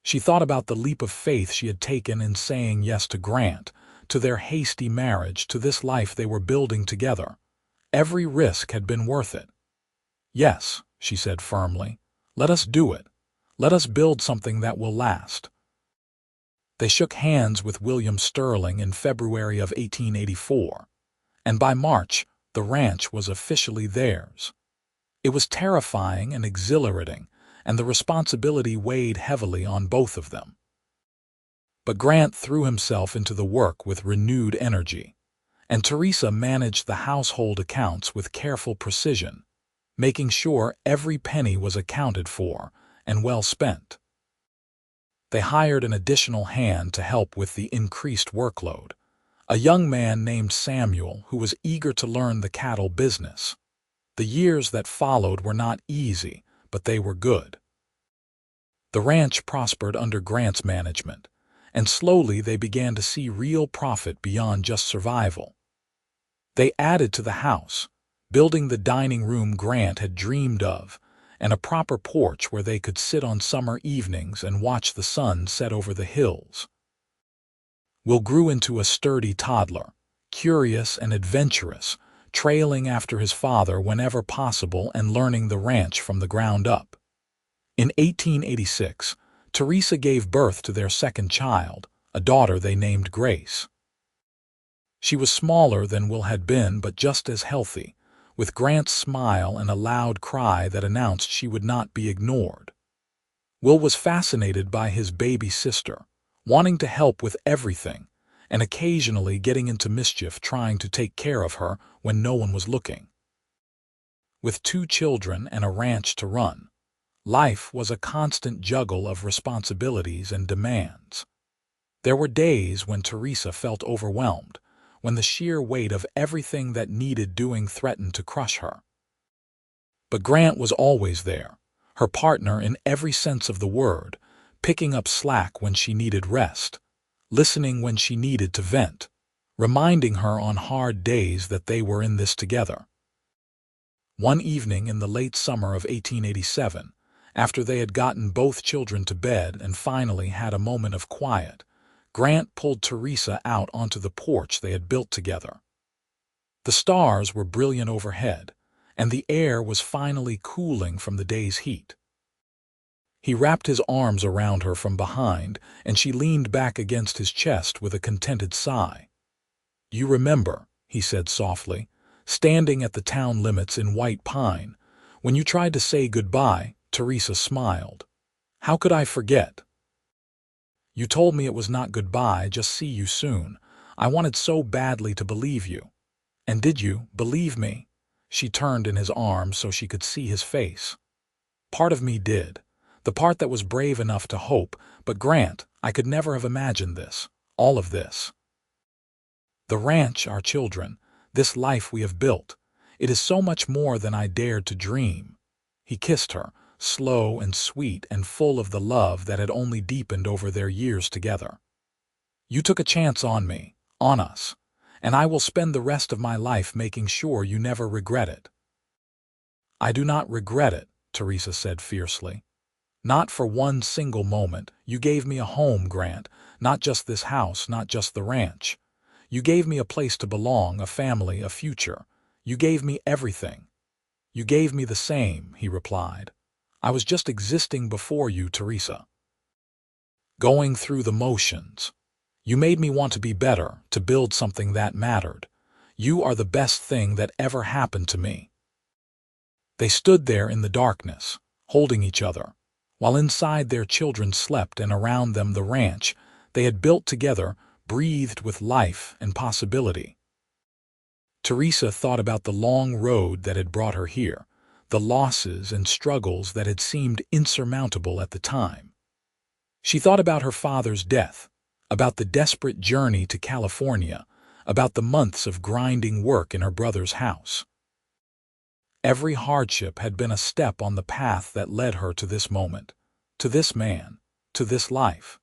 She thought about the leap of faith she had taken in saying yes to Grant, to their hasty marriage, to this life they were building together. Every risk had been worth it. "Yes," she said firmly, "let us do it. Let us build something that will last." They shook hands with William Sterling in February of 1884, and by March the ranch was officially theirs. It was terrifying and exhilarating, and the responsibility weighed heavily on both of them. But Grant threw himself into the work with renewed energy, and Teresa managed the household accounts with careful precision, making sure every penny was accounted for and well spent. They hired an additional hand to help with the increased workload, a young man named Samuel who was eager to learn the cattle business. The years that followed were not easy, but they were good. The ranch prospered under Grant's management, and slowly they began to see real profit beyond just survival. They added to the house, building the dining room Grant had dreamed of, and a proper porch where they could sit on summer evenings and watch the sun set over the hills. Will grew into a sturdy toddler, curious and adventurous, trailing after his father whenever possible and learning the ranch from the ground up. In 1886, Teresa gave birth to their second child, a daughter they named Grace. She was smaller than Will had been, but just as healthy, with Grant's smile and a loud cry that announced she would not be ignored. Will was fascinated by his baby sister, wanting to help with everything, and occasionally getting into mischief trying to take care of her when no one was looking. With 2 children and a ranch to run, life was a constant juggle of responsibilities and demands. There were days when Teresa felt overwhelmed, when the sheer weight of everything that needed doing threatened to crush her. But Grant was always there, her partner in every sense of the word, picking up slack when she needed rest, listening when she needed to vent, reminding her on hard days that they were in this together. One evening in the late summer of 1887, after they had gotten both children to bed and finally had a moment of quiet, Grant pulled Teresa out onto the porch they had built together. The stars were brilliant overhead, and the air was finally cooling from the day's heat. He wrapped his arms around her from behind, and she leaned back against his chest with a contented sigh. "You remember," he said softly, "standing at the town limits in White Pine, when you tried to say goodbye." Teresa smiled. "How could I forget? You told me it was not goodbye, just see you soon. I wanted so badly to believe you." "And did you believe me?" She turned in his arms so she could see his face. "Part of me did, the part that was brave enough to hope, but Grant, I could never have imagined this, all of this. The ranch, our children, this life we have built, it is so much more than I dared to dream." He kissed her, slow and sweet and full of the love that had only deepened over their years together. "You took a chance on me, on us, and I will spend the rest of my life making sure you never regret it." "I do not regret it," Teresa said fiercely. "Not for one single moment. You gave me a home, Grant, not just this house, not just the ranch. You gave me a place to belong, a family, a future. You gave me everything." "You gave me the same," he replied. "I was just existing before you, Teresa. Going through the motions. You made me want to be better, to build something that mattered. You are the best thing that ever happened to me." They stood there in the darkness, holding each other, while inside their children slept and around them the ranch they had built together breathed with life and possibility. Teresa thought about the long road that had brought her here, the losses and struggles that had seemed insurmountable at the time. She thought about her father's death, about the desperate journey to California, about the months of grinding work in her brother's house. Every hardship had been a step on the path that led her to this moment, to this man, to this life.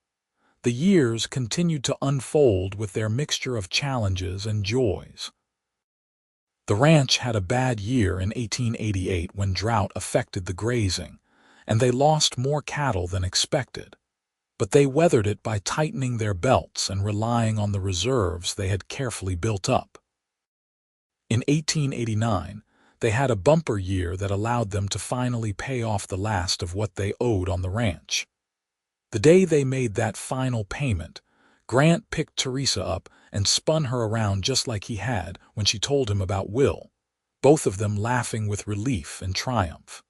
The years continued to unfold with their mixture of challenges and joys. The ranch had a bad year in 1888 when drought affected the grazing, and they lost more cattle than expected. But they weathered it by tightening their belts and relying on the reserves they had carefully built up. In 1889, they had a bumper year that allowed them to finally pay off the last of what they owed on the ranch. The day they made that final payment, Grant picked Teresa up and spun her around just like he had when she told him about Will, both of them laughing with relief and triumph.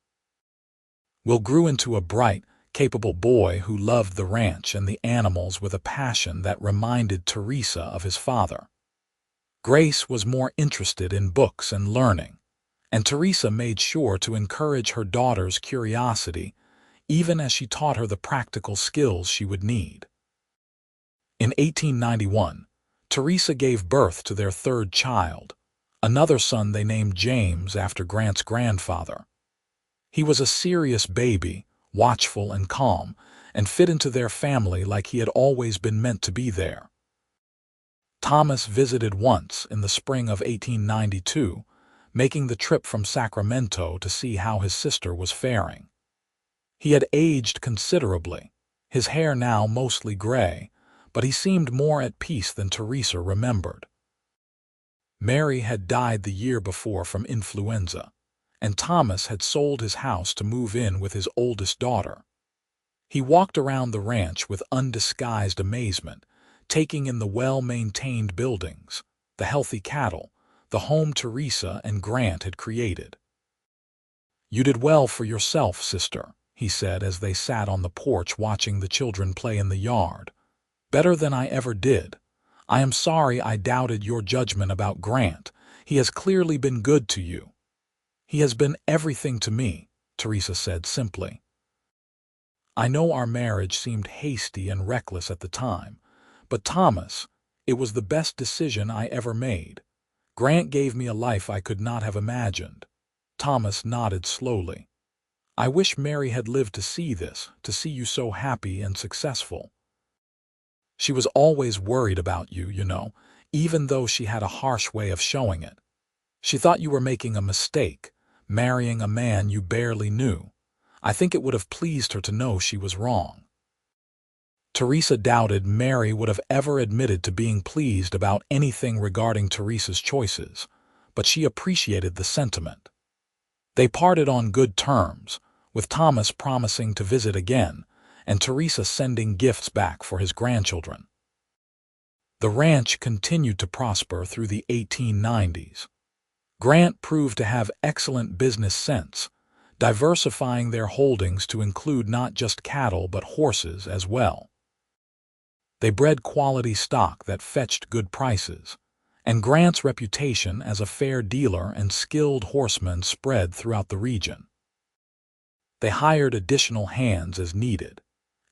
Will grew into a bright, capable boy who loved the ranch and the animals with a passion that reminded Teresa of his father. Grace was more interested in books and learning, and Teresa made sure to encourage her daughter's curiosity, even as she taught her the practical skills she would need. In 1891, Teresa gave birth to their third child, another son they named James after Grant's grandfather. He was a serious baby, watchful and calm, and fit into their family like he had always been meant to be there. Thomas visited once in the spring of 1892, making the trip from Sacramento to see how his sister was faring. He had aged considerably, his hair now mostly gray, but he seemed more at peace than Teresa remembered. Mary had died the year before from influenza, and Thomas had sold his house to move in with his oldest daughter. He walked around the ranch with undisguised amazement, taking in the well-maintained buildings, the healthy cattle, the home Teresa and Grant had created. "You did well for yourself, sister," he said as they sat on the porch watching the children play in the yard. "Better than I ever did. I am sorry I doubted your judgment about Grant. He has clearly been good to you." "He has been everything to me," Teresa said simply. "I know our marriage seemed hasty and reckless at the time, but Thomas, it was the best decision I ever made. Grant gave me a life I could not have imagined." Thomas nodded slowly. "I wish Mary had lived to see this, to see you so happy and successful. She was always worried about you, you know, even though she had a harsh way of showing it. She thought you were making a mistake, marrying a man you barely knew. I think it would have pleased her to know she was wrong." Teresa doubted Mary would have ever admitted to being pleased about anything regarding Teresa's choices, but she appreciated the sentiment. They parted on good terms, with Thomas promising to visit again, and Teresa sending gifts back for his grandchildren. The ranch continued to prosper through the 1890s. Grant proved to have excellent business sense, diversifying their holdings to include not just cattle but horses as well. They bred quality stock that fetched good prices, and Grant's reputation as a fair dealer and skilled horseman spread throughout the region. They hired additional hands as needed,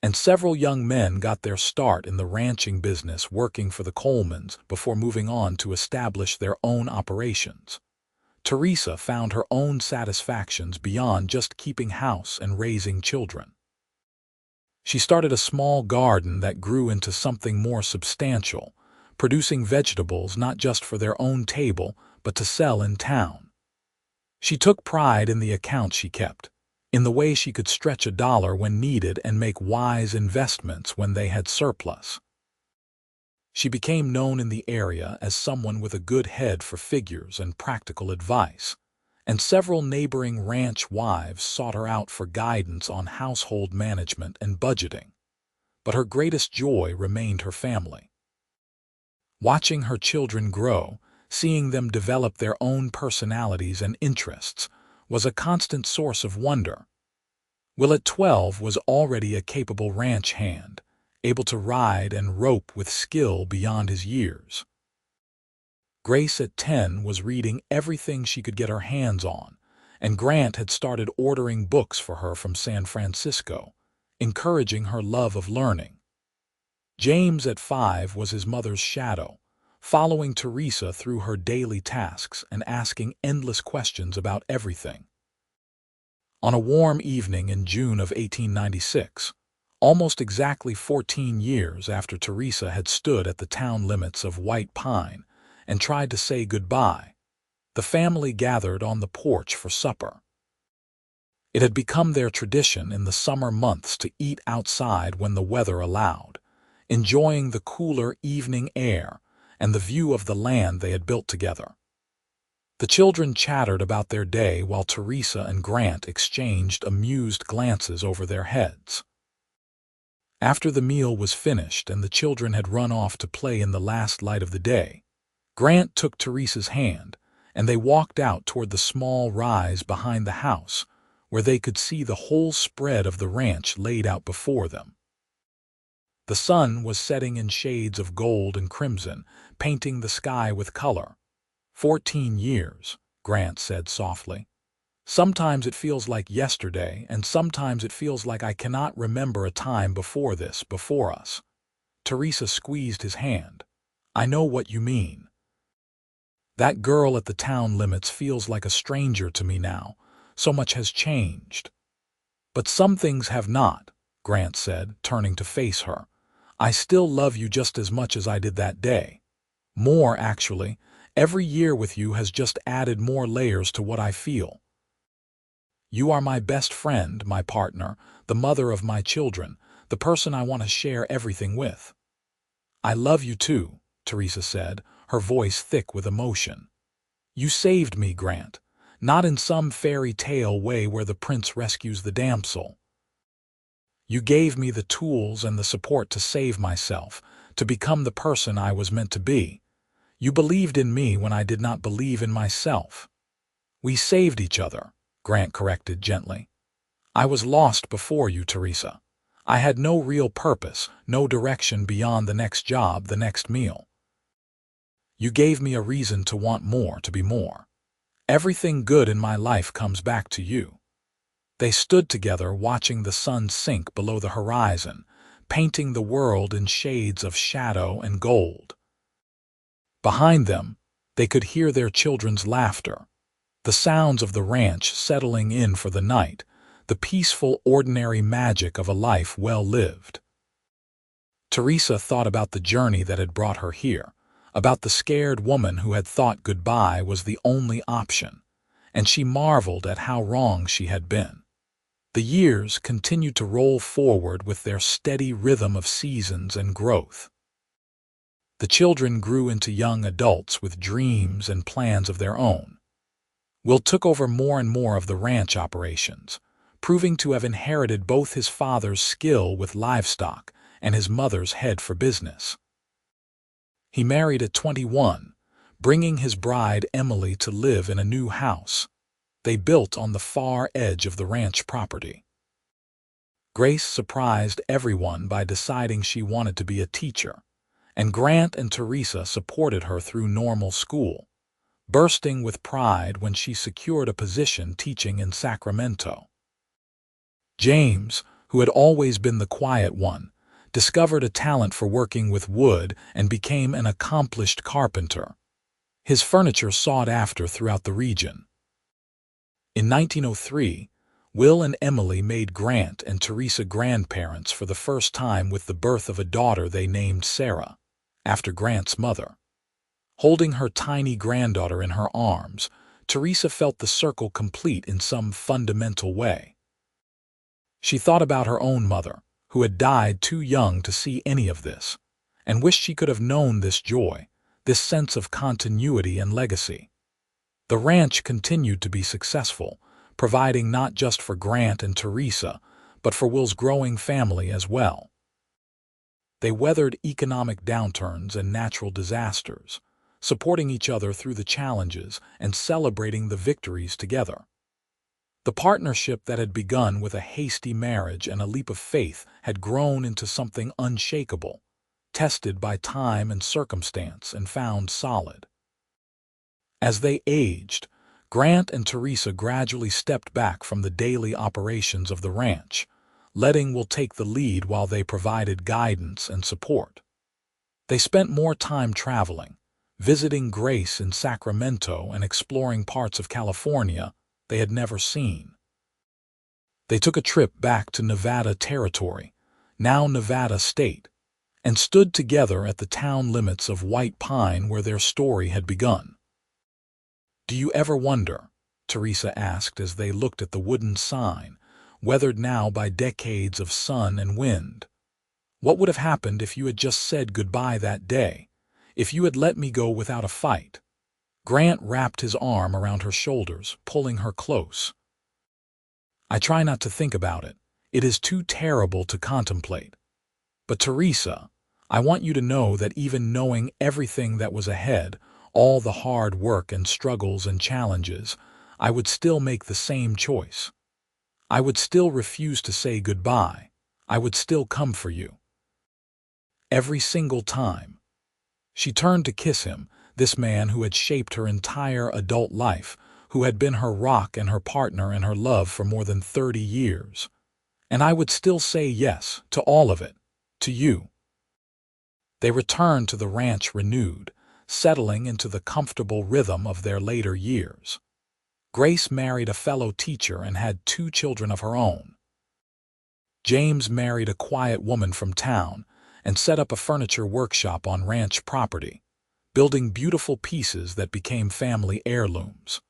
and several young men got their start in the ranching business working for the Colemans before moving on to establish their own operations. Teresa found her own satisfactions beyond just keeping house and raising children. She started a small garden that grew into something more substantial, producing vegetables not just for their own table, but to sell in town. She took pride in the accounts she kept, in the way she could stretch a dollar when needed and make wise investments when they had surplus. She became known in the area as someone with a good head for figures and practical advice, and several neighboring ranch wives sought her out for guidance on household management and budgeting. But her greatest joy remained her family. Watching her children grow, seeing them develop their own personalities and interests, was a constant source of wonder. Will at 12 was already a capable ranch hand, able to ride and rope with skill beyond his years. Grace at 10 was reading everything she could get her hands on, and Grant had started ordering books for her from San Francisco, encouraging her love of learning. James at 5 was his mother's shadow, following Teresa through her daily tasks and asking endless questions about everything. On a warm evening in June of 1896, almost exactly 14 years after Teresa had stood at the town limits of White Pine and tried to say goodbye, the family gathered on the porch for supper. It had become their tradition in the summer months to eat outside when the weather allowed, enjoying the cooler evening air and the view of the land they had built together. The children chattered about their day while Teresa and Grant exchanged amused glances over their heads. After the meal was finished and the children had run off to play in the last light of the day, Grant took Teresa's hand, and they walked out toward the small rise behind the house, where they could see the whole spread of the ranch laid out before them. The sun was setting in shades of gold and crimson, painting the sky with color. 14 years, Grant said softly. Sometimes it feels like yesterday, and sometimes it feels like I cannot remember a time before this, before us. Teresa squeezed his hand. I know what you mean. That girl at the town limits feels like a stranger to me now. So much has changed. But some things have not, Grant said, turning to face her. I still love you just as much as I did that day. More, actually. Every year with you has just added more layers to what I feel. You are my best friend, my partner, the mother of my children, the person I want to share everything with. I love you too, Teresa said, her voice thick with emotion. You saved me, Grant, not in some fairy tale way where the prince rescues the damsel. You gave me the tools and the support to save myself, to become the person I was meant to be. You believed in me when I did not believe in myself. We saved each other, Grant corrected gently. I was lost before you, Teresa. I had no real purpose, no direction beyond the next job, the next meal. You gave me a reason to want more, to be more. Everything good in my life comes back to you. They stood together watching the sun sink below the horizon, painting the world in shades of shadow and gold. Behind them, they could hear their children's laughter, the sounds of the ranch settling in for the night, the peaceful, ordinary magic of a life well lived. Teresa thought about the journey that had brought her here, about the scared woman who had thought goodbye was the only option, and she marveled at how wrong she had been. The years continued to roll forward with their steady rhythm of seasons and growth. The children grew into young adults with dreams and plans of their own. Will took over more and more of the ranch operations, proving to have inherited both his father's skill with livestock and his mother's head for business. He married at 21, bringing his bride Emily to live in a new house they built on the far edge of the ranch property. Grace surprised everyone by deciding she wanted to be a teacher, and Grant and Teresa supported her through normal school, bursting with pride when she secured a position teaching in Sacramento. James, who had always been the quiet one, discovered a talent for working with wood and became an accomplished carpenter. His furniture sought after throughout the region. In 1903, Will and Emily made Grant and Teresa grandparents for the first time with the birth of a daughter they named Sarah, after Grant's mother. Holding her tiny granddaughter in her arms, Teresa felt the circle complete in some fundamental way. She thought about her own mother, who had died too young to see any of this, and wished she could have known this joy, this sense of continuity and legacy. The ranch continued to be successful, providing not just for Grant and Teresa, but for Will's growing family as well. They weathered economic downturns and natural disasters, supporting each other through the challenges and celebrating the victories together. The partnership that had begun with a hasty marriage and a leap of faith had grown into something unshakable, tested by time and circumstance and found solid. As they aged, Grant and Teresa gradually stepped back from the daily operations of the ranch, letting Will take the lead while they provided guidance and support. They spent more time traveling, visiting Grace in Sacramento and exploring parts of California they had never seen. They took a trip back to Nevada Territory, now Nevada State, and stood together at the town limits of White Pine where their story had begun. "Do you ever wonder," Teresa asked as they looked at the wooden sign, weathered now by decades of sun and wind, "what would have happened if you had just said goodbye that day, if you had let me go without a fight?" Grant wrapped his arm around her shoulders, pulling her close. "I try not to think about it. It is too terrible to contemplate. But Teresa, I want you to know that even knowing everything that was ahead, all the hard work and struggles and challenges, I would still make the same choice. I would still refuse to say goodbye. I would still come for you. Every single time." She turned to kiss him, this man who had shaped her entire adult life, who had been her rock and her partner and her love for more than 30 years. "And I would still say yes to all of it, to you." They returned to the ranch renewed, settling into the comfortable rhythm of their later years. Grace married a fellow teacher and had 2 children of her own. James married a quiet woman from town and set up a furniture workshop on ranch property, building beautiful pieces that became family heirlooms.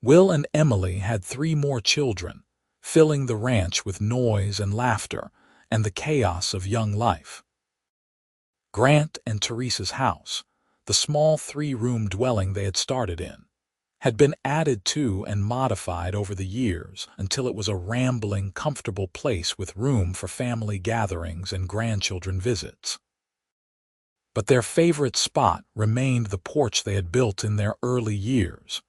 Will and Emily had 3 more children, filling the ranch with noise and laughter and the chaos of young life. Grant and Teresa's house, the small 3-room dwelling they had started in, had been added to and modified over the years until it was a rambling, comfortable place with room for family gatherings and grandchildren visits. But their favorite spot remained the porch they had built in their early years,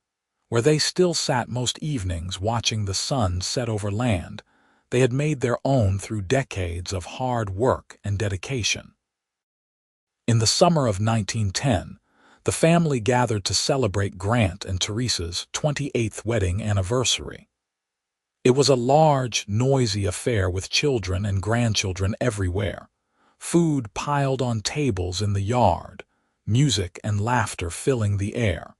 where they still sat most evenings watching the sun set over land they had made their own through decades of hard work and dedication. In the summer of 1910, the family gathered to celebrate Grant and Teresa's 28th wedding anniversary. It was a large, noisy affair with children and grandchildren everywhere, food piled on tables in the yard, music and laughter filling the air.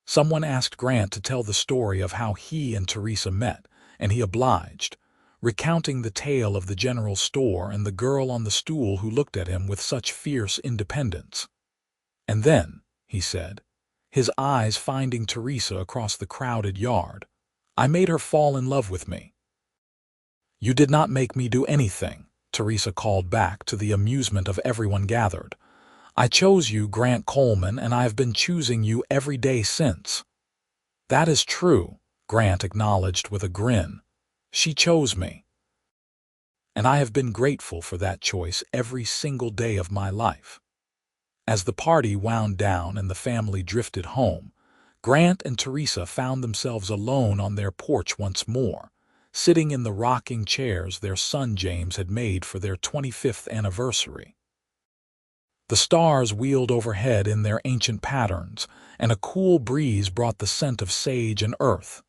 Someone asked Grant to tell the story of how he and Teresa met, and he obliged, recounting the tale of the general store and the girl on the stool who looked at him with such fierce independence. "And then," he said, his eyes finding Teresa across the crowded yard, "I made her fall in love with me." "You did not make me do anything," Teresa called back to the amusement of everyone gathered. "I chose you, Grant Coleman, and I have been choosing you every day since." "That is true," Grant acknowledged with a grin. "She chose me. And I have been grateful for that choice every single day of my life." As the party wound down and the family drifted home, Grant and Teresa found themselves alone on their porch once more, sitting in the rocking chairs their son James had made for their 25th anniversary. The stars wheeled overhead in their ancient patterns, and a cool breeze brought the scent of sage and earth.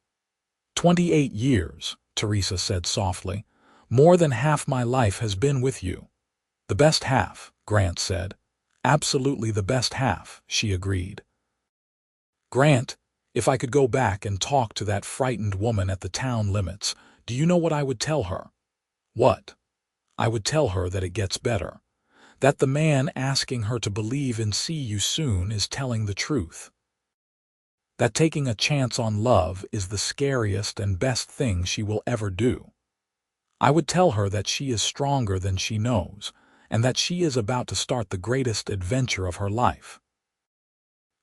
28 years, Teresa said softly, More than half my life has been with you. The best half, Grant said. Absolutely the best half, she agreed. Grant, if I could go back and talk to that frightened woman at the town limits, do you know what I would tell her? What? I would tell her that it gets better. That the man asking her to believe and see you soon is telling the truth. That taking a chance on love is the scariest and best thing she will ever do. I would tell her that she is stronger than she knows, and that she is about to start the greatest adventure of her life.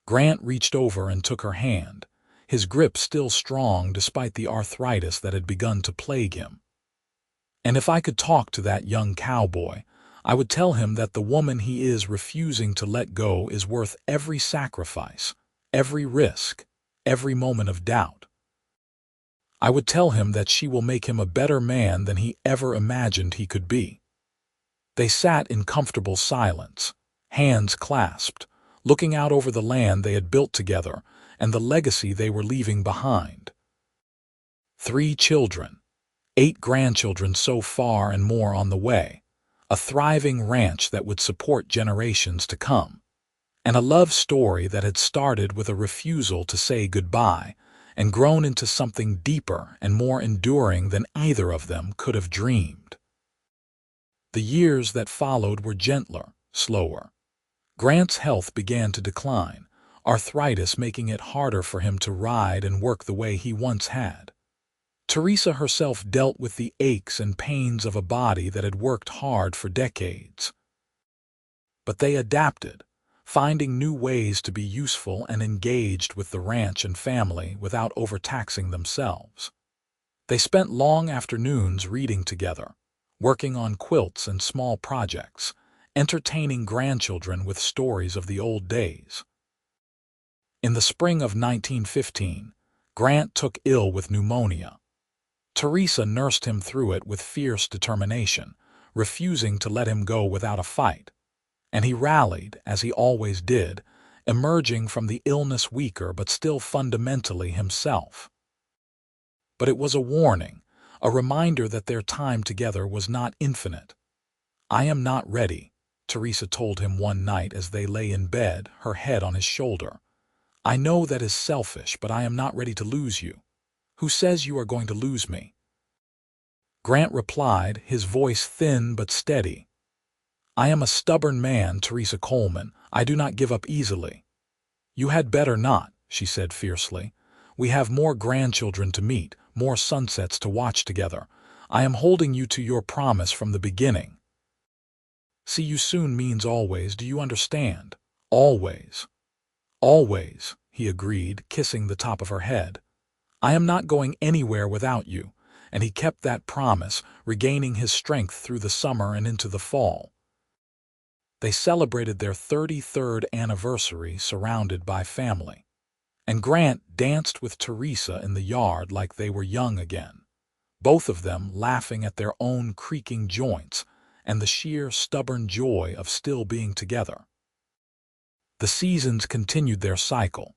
Grant reached over and took her hand, his grip still strong despite the arthritis that had begun to plague him. And if I could talk to that young cowboy, I would tell him that the woman he is refusing to let go is worth every sacrifice, every risk, every moment of doubt. I would tell him that she will make him a better man than he ever imagined he could be. They sat in comfortable silence, hands clasped, looking out over the land they had built together and the legacy they were leaving behind. 3 children, 8 grandchildren so far and more on the way, a thriving ranch that would support generations to come, and a love story that had started with a refusal to say goodbye and grown into something deeper and more enduring than either of them could have dreamed. The years that followed were gentler, slower. Grant's health began to decline, arthritis making it harder for him to ride and work the way he once had. Teresa herself dealt with the aches and pains of a body that had worked hard for decades. But they adapted, finding new ways to be useful and engaged with the ranch and family without overtaxing themselves. They spent long afternoons reading together, working on quilts and small projects, entertaining grandchildren with stories of the old days. In the spring of 1915, Grant took ill with pneumonia. Teresa nursed him through it with fierce determination, refusing to let him go without a fight. And he rallied, as he always did, emerging from the illness weaker but still fundamentally himself. But it was a warning, a reminder that their time together was not infinite. "I am not ready," Teresa told him one night as they lay in bed, her head on his shoulder. "I know that is selfish, but I am not ready to lose you. Who says you are going to lose me?" Grant replied, his voice thin but steady. "I am a stubborn man, Teresa Coleman. I do not give up easily." "You had better not," she said fiercely. "We have more grandchildren to meet, more sunsets to watch together. I am holding you to your promise from the beginning." "See you soon means always, do you understand? Always." "Always," he agreed, kissing the top of her head. "I am not going anywhere without you," and he kept that promise, regaining his strength through the summer and into the fall. They celebrated their 33rd anniversary surrounded by family, and Grant danced with Teresa in the yard like they were young again, both of them laughing at their own creaking joints and the sheer stubborn joy of still being together. The seasons continued their cycle,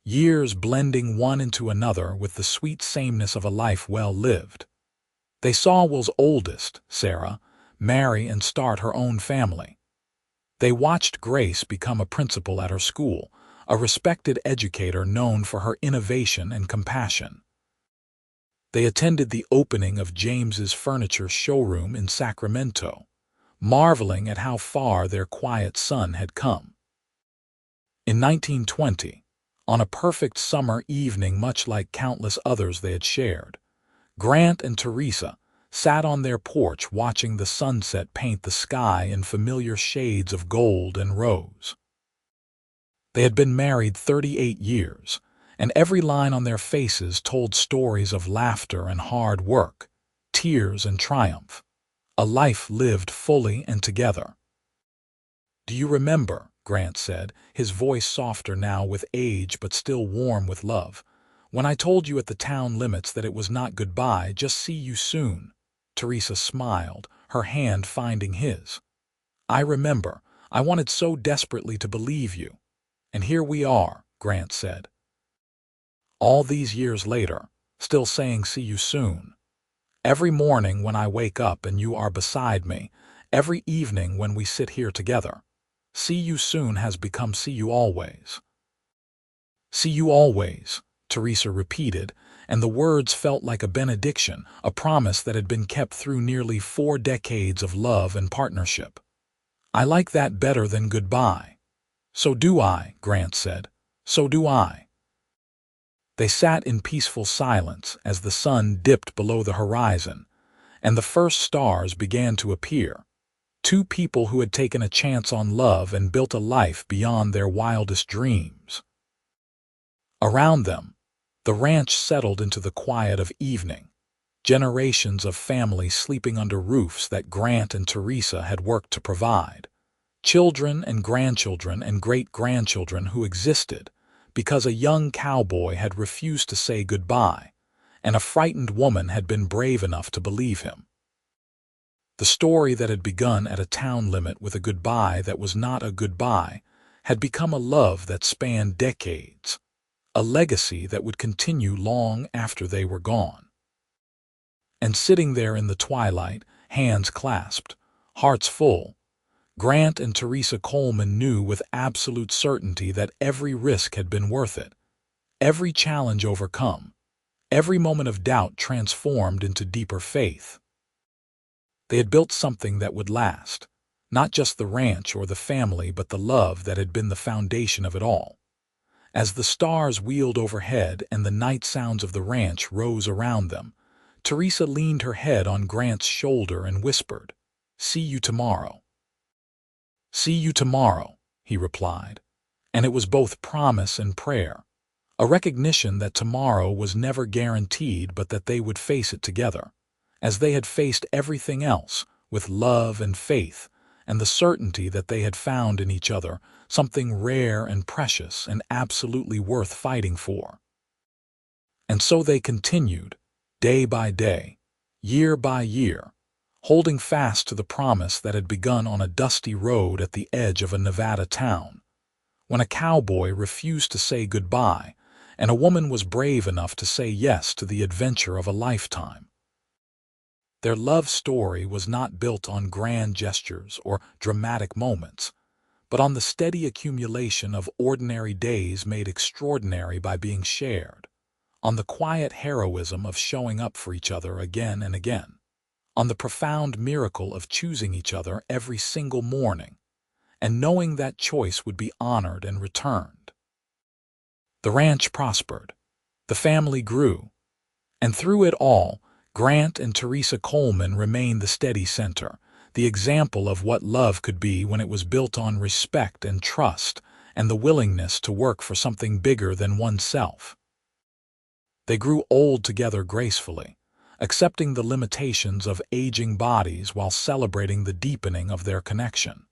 years blending one into another with the sweet sameness of a life well lived. They saw Will's oldest, Sarah, marry and start her own family. They watched Grace become a principal at her school, a respected educator known for her innovation and compassion. They attended the opening of James's furniture showroom in Sacramento, marveling at how far their quiet son had come. In 1920, on a perfect summer evening much like countless others they had shared, Grant and Teresa sat on their porch watching the sunset paint the sky in familiar shades of gold and rose. They had been married 38 years, and every line on their faces told stories of laughter and hard work, tears and triumph, a life lived fully and together. "Do you remember," Grant said, his voice softer now with age but still warm with love, "when I told you at the town limits that it was not goodbye, just see you soon?" Teresa smiled, her hand finding his. "I remember. I wanted so desperately to believe you. And here we are," Grant said. "All these years later, still saying see you soon. Every morning when I wake up and you are beside me, every evening when we sit here together. See you soon has become see you always. See you always, Teresa repeated, and the words felt like a benediction, a promise that had been kept through nearly 4 decades of love and partnership. I like that better than goodbye. So do I, Grant said. So do I. They sat in peaceful silence as the sun dipped below the horizon, and the first stars began to appear. Two people who had taken a chance on love and built a life beyond their wildest dreams. Around them, the ranch settled into the quiet of evening, generations of families sleeping under roofs that Grant and Teresa had worked to provide. Children and grandchildren and great-grandchildren who existed because a young cowboy had refused to say goodbye, and a frightened woman had been brave enough to believe him. The story that had begun at a town limit with a goodbye that was not a goodbye had become a love that spanned decades, a legacy that would continue long after they were gone. And sitting there in the twilight, hands clasped, hearts full, Grant and Teresa Coleman knew with absolute certainty that every risk had been worth it, every challenge overcome, every moment of doubt transformed into deeper faith. They had built something that would last, not just the ranch or the family, but the love that had been the foundation of it all. As the stars wheeled overhead and the night sounds of the ranch rose around them, Teresa leaned her head on Grant's shoulder and whispered, "See you tomorrow." "See you tomorrow," he replied, and it was both promise and prayer, a recognition that tomorrow was never guaranteed but that they would face it together, as they had faced everything else, with love and faith, and the certainty that they had found in each other something rare and precious and absolutely worth fighting for. And so they continued, day by day, year by year, holding fast to the promise that had begun on a dusty road at the edge of a Nevada town, when a cowboy refused to say goodbye, and a woman was brave enough to say yes to the adventure of a lifetime. Their love story was not built on grand gestures or dramatic moments, but on the steady accumulation of ordinary days made extraordinary by being shared, on the quiet heroism of showing up for each other again and again, on the profound miracle of choosing each other every single morning, and knowing that choice would be honored and returned. The ranch prospered, the family grew, and through it all, Grant and Teresa Coleman remained the steady center, the example of what love could be when it was built on respect and trust and the willingness to work for something bigger than oneself. They grew old together gracefully, accepting the limitations of aging bodies while celebrating the deepening of their connection.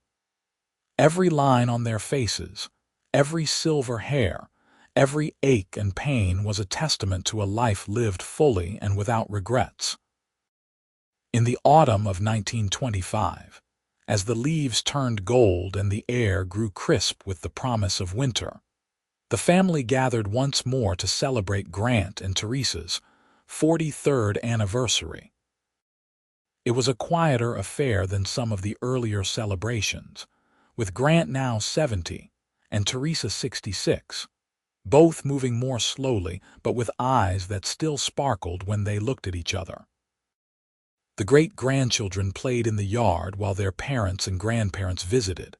Every line on their faces, every silver hair, every ache and pain was a testament to a life lived fully and without regrets. In the autumn of 1925, as the leaves turned gold and the air grew crisp with the promise of winter, the family gathered once more to celebrate Grant and Teresa's 43rd anniversary. It was a quieter affair than some of the earlier celebrations, with Grant now 70 and Teresa 66, both moving more slowly but with eyes that still sparkled when they looked at each other. The great-grandchildren played in the yard while their parents and grandparents visited,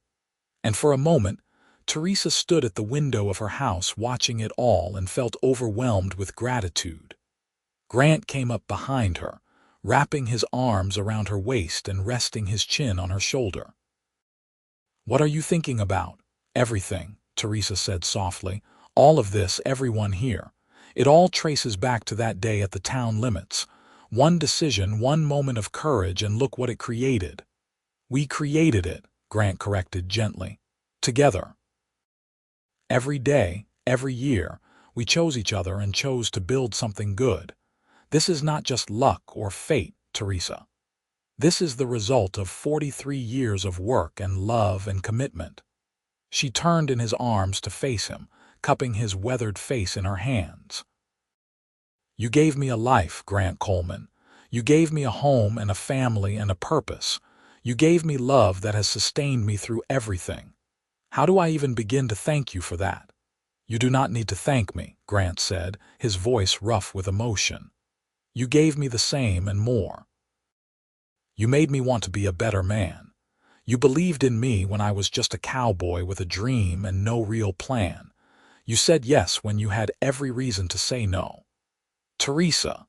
and for a moment, Teresa stood at the window of her house watching it all and felt overwhelmed with gratitude. Grant came up behind her, wrapping his arms around her waist and resting his chin on her shoulder. "What are you thinking about?" "Everything," Teresa said softly. "All of this, everyone here. It all traces back to that day at the town limits. One decision, one moment of courage, and look what it created." "We created it," Grant corrected gently. "Together. Every day, every year, we chose each other and chose to build something good. This is not just luck or fate, Teresa. This is the result of 43 years of work and love and commitment." She turned in his arms to face him, cupping his weathered face in her hands. "You gave me a life, Grant Coleman. You gave me a home and a family and a purpose. You gave me love that has sustained me through everything. How do I even begin to thank you for that?" "You do not need to thank me," Grant said, his voice rough with emotion. "You gave me the same and more. You made me want to be a better man. You believed in me when I was just a cowboy with a dream and no real plan. You said yes when you had every reason to say no. Teresa,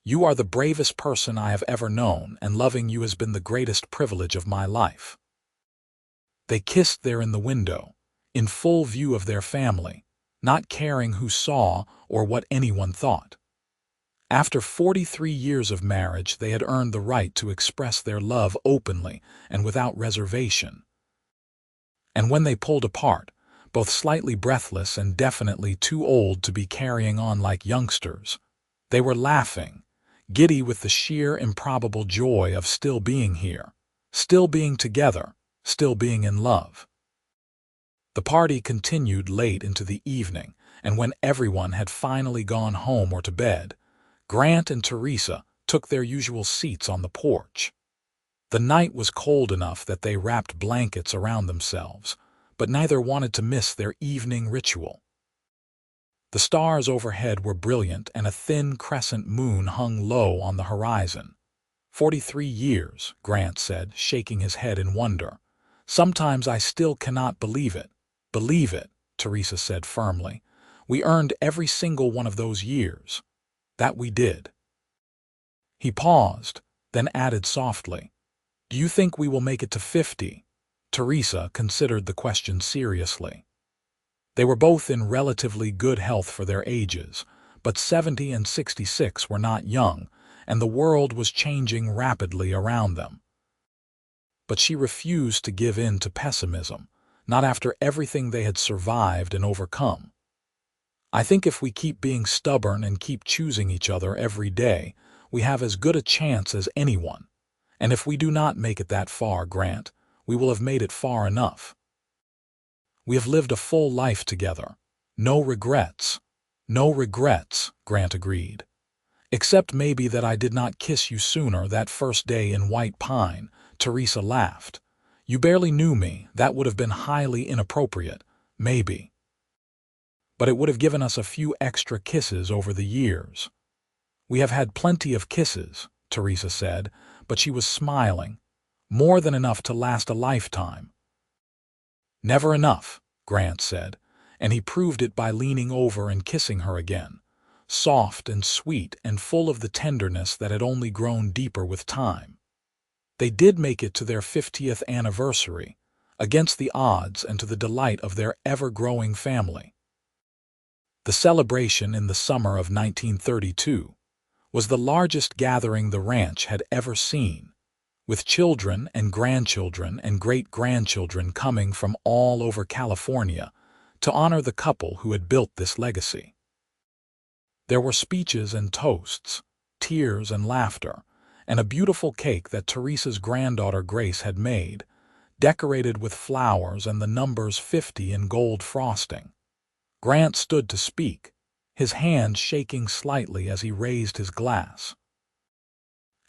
you are the bravest person I have ever known, and loving you has been the greatest privilege of my life." They kissed there in the window, in full view of their family, not caring who saw or what anyone thought. After 43 years of marriage, they had earned the right to express their love openly and without reservation. And when they pulled apart, both slightly breathless and definitely too old to be carrying on like youngsters, they were laughing, giddy with the sheer improbable joy of still being here, still being together, still being in love. The party continued late into the evening, and when everyone had finally gone home or to bed, Grant and Teresa took their usual seats on the porch. The night was cold enough that they wrapped blankets around themselves, but neither wanted to miss their evening ritual. The stars overhead were brilliant, and a thin crescent moon hung low on the horizon. 43 years, Grant said, shaking his head in wonder. "Sometimes I still cannot believe it." "Believe it," Teresa said firmly. "We earned every single one of those years. That we did." He paused, then added softly, "Do you think we will make it to 50? Teresa considered the question seriously. They were both in relatively good health for their ages, but 70 and 66 were not young, and the world was changing rapidly around them. But she refused to give in to pessimism, not after everything they had survived and overcome. "I think if we keep being stubborn and keep choosing each other every day, we have as good a chance as anyone. And if we do not make it that far, Grant, we will have made it far enough. We have lived a full life together. No regrets." "No regrets," Grant agreed. "Except maybe that I did not kiss you sooner that first day in White Pine," Teresa laughed. "You barely knew me. That would have been highly inappropriate, maybe. But it would have given us a few extra kisses over the years." "We have had plenty of kisses," Teresa said, but she was smiling. "More than enough to last a lifetime." "Never enough," Grant said, and he proved it by leaning over and kissing her again, soft and sweet and full of the tenderness that had only grown deeper with time. They did make it to their 50th anniversary, against the odds and to the delight of their ever-growing family. The celebration in the summer of 1932 was the largest gathering the ranch had ever seen, with children and grandchildren and great-grandchildren coming from all over California to honor the couple who had built this legacy. There were speeches and toasts, tears and laughter, and a beautiful cake that Teresa's granddaughter Grace had made, decorated with flowers and the numbers 50 in gold frosting. Grant stood to speak, his hand shaking slightly as he raised his glass.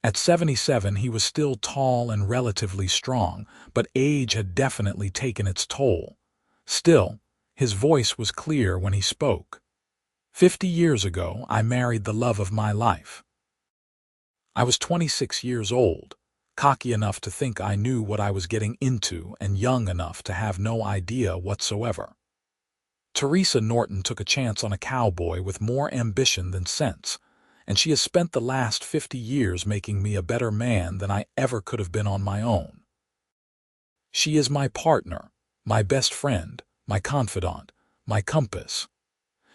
At 77, he was still tall and relatively strong, but age had definitely taken its toll. Still, his voice was clear when he spoke. 50 years ago, I married the love of my life. I was 26 years old, cocky enough to think I knew what I was getting into and young enough to have no idea whatsoever. Teresa Norton took a chance on a cowboy with more ambition than sense, and she has spent the last 50 years making me a better man than I ever could have been on my own. She is my partner, my best friend, my confidant, my compass.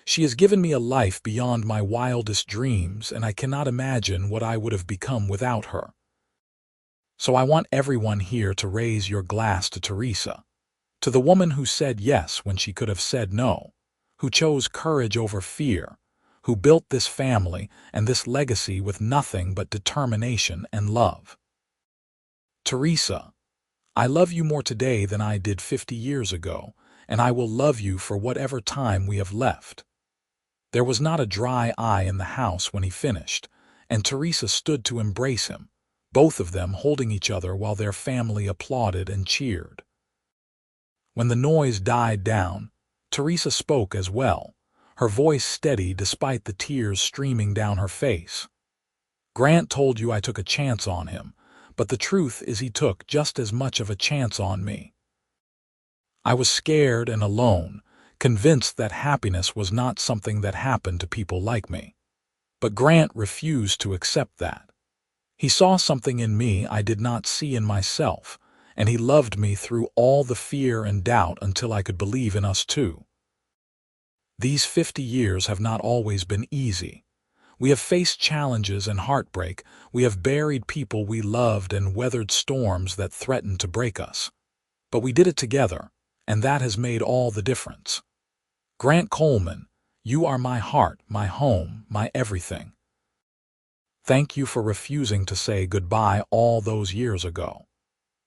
She has given me a life beyond my wildest dreams, and I cannot imagine what I would have become without her. So I want everyone here to raise your glass to Teresa, to the woman who said yes when she could have said no, who chose courage over fear, who built this family and this legacy with nothing but determination and love. Teresa, I love you more today than I did 50 years ago, and I will love you for whatever time we have left. There was not a dry eye in the house when he finished, and Teresa stood to embrace him, both of them holding each other while their family applauded and cheered. When the noise died down, Teresa spoke as well, her voice steady despite the tears streaming down her face. "Grant told you I took a chance on him, but the truth is he took just as much of a chance on me. I was scared and alone, convinced that happiness was not something that happened to people like me. But Grant refused to accept that. He saw something in me I did not see in myself, and he loved me through all the fear and doubt until I could believe in us too. These 50 years have not always been easy. We have faced challenges and heartbreak, we have buried people we loved and weathered storms that threatened to break us. But we did it together, and that has made all the difference. Grant Coleman, you are my heart, my home, my everything. Thank you for refusing to say goodbye all those years ago.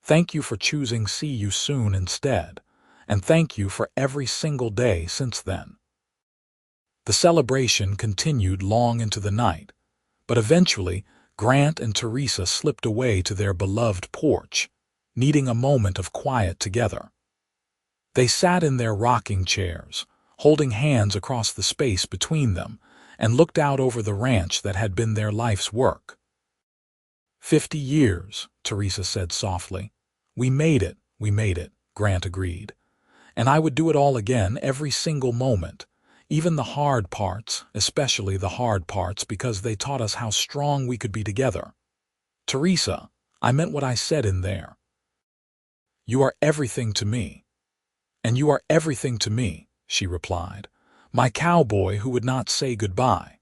Thank you for choosing see you soon instead, and thank you for every single day since then." The celebration continued long into the night, but eventually Grant and Teresa slipped away to their beloved porch, needing a moment of quiet together. They sat in their rocking chairs, holding hands across the space between them, and looked out over the ranch that had been their life's work. 50 years, Teresa said softly. We made it, Grant agreed. And I would do it all again every single moment, even the hard parts, especially the hard parts because they taught us how strong we could be together. Teresa, I meant what I said in there. You are everything to me. And you are everything to me, she replied, my cowboy who would not say goodbye.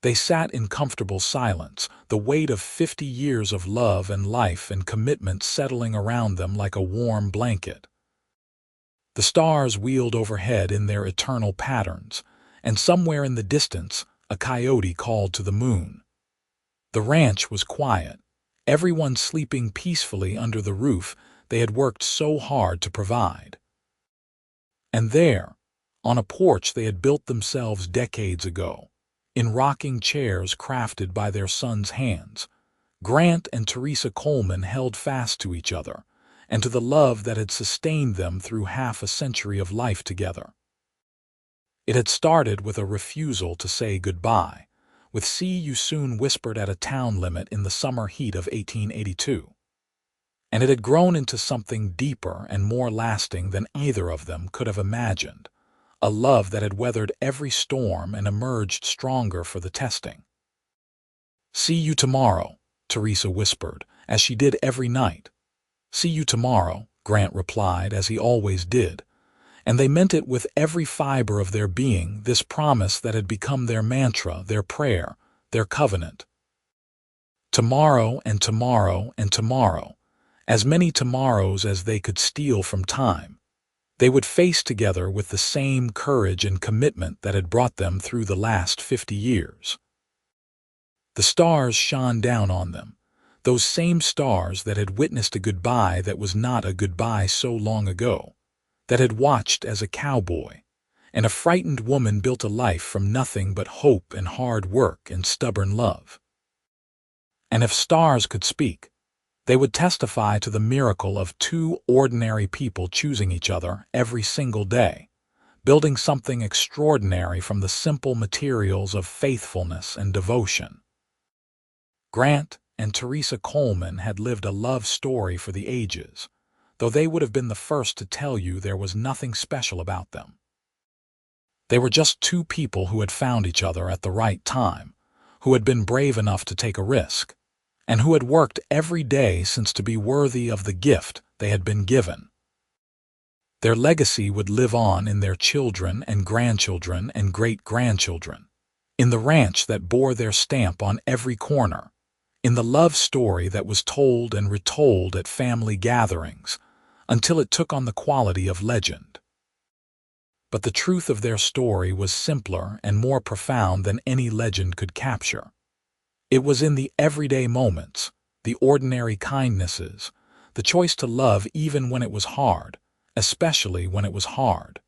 They sat in comfortable silence, the weight of 50 years of love and life and commitment settling around them like a warm blanket. The stars wheeled overhead in their eternal patterns, and somewhere in the distance, a coyote called to the moon. The ranch was quiet, everyone sleeping peacefully under the roof they had worked so hard to provide. And there, on a porch they had built themselves decades ago, in rocking chairs crafted by their sons' hands, Grant and Teresa Coleman held fast to each other and to the love that had sustained them through half a century of life together. It had started with a refusal to say goodbye, with "see you soon" whispered at a town limit in the summer heat of 1882. And it had grown into something deeper and more lasting than either of them could have imagined, a love that had weathered every storm and emerged stronger for the testing. "See you tomorrow," Teresa whispered, as she did every night. "See you tomorrow," Grant replied, as he always did, and they meant it with every fiber of their being, this promise that had become their mantra, their prayer, their covenant. Tomorrow and tomorrow and tomorrow, as many tomorrows as they could steal from time, they would face together with the same courage and commitment that had brought them through the last 50 years. The stars shone down on them, those same stars that had witnessed a goodbye that was not a goodbye so long ago, that had watched as a cowboy and a frightened woman built a life from nothing but hope and hard work and stubborn love. And if stars could speak, they would testify to the miracle of two ordinary people choosing each other every single day, building something extraordinary from the simple materials of faithfulness and devotion. Grant and Teresa Coleman had lived a love story for the ages, though they would have been the first to tell you there was nothing special about them. They were just two people who had found each other at the right time, who had been brave enough to take a risk, and who had worked every day since to be worthy of the gift they had been given. Their legacy would live on in their children and grandchildren and great-grandchildren, in the ranch that bore their stamp on every corner, in the love story that was told and retold at family gatherings, until it took on the quality of legend. But the truth of their story was simpler and more profound than any legend could capture. It was in the everyday moments, the ordinary kindnesses, the choice to love even when it was hard, especially when it was hard.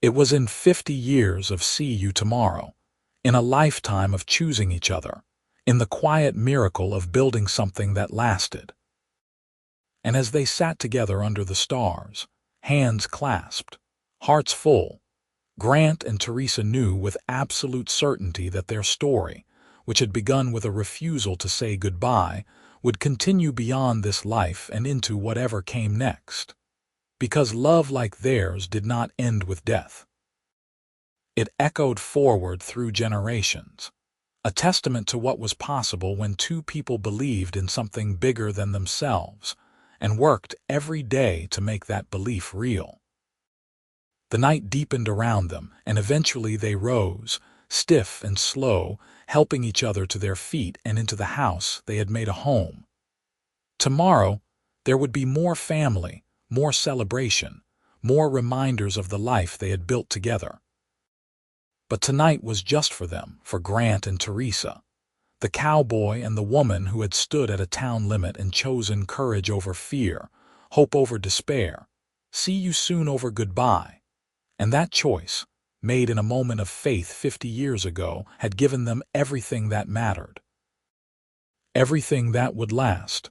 It was in 50 years of see you tomorrow, in a lifetime of choosing each other, in the quiet miracle of building something that lasted. And as they sat together under the stars, hands clasped, hearts full, Grant and Teresa knew with absolute certainty that their story, which had begun with a refusal to say goodbye, would continue beyond this life and into whatever came next. Because love like theirs did not end with death. It echoed forward through generations, a testament to what was possible when two people believed in something bigger than themselves and worked every day to make that belief real. The night deepened around them, and eventually they rose, stiff and slow, helping each other to their feet and into the house they had made a home. Tomorrow, there would be more family, more celebration, more reminders of the life they had built together. But tonight was just for them, for Grant and Teresa, the cowboy and the woman who had stood at a town limit and chosen courage over fear, hope over despair, see you soon over goodbye. And that choice, made in a moment of faith 50 years ago, had given them everything that mattered. Everything that would last.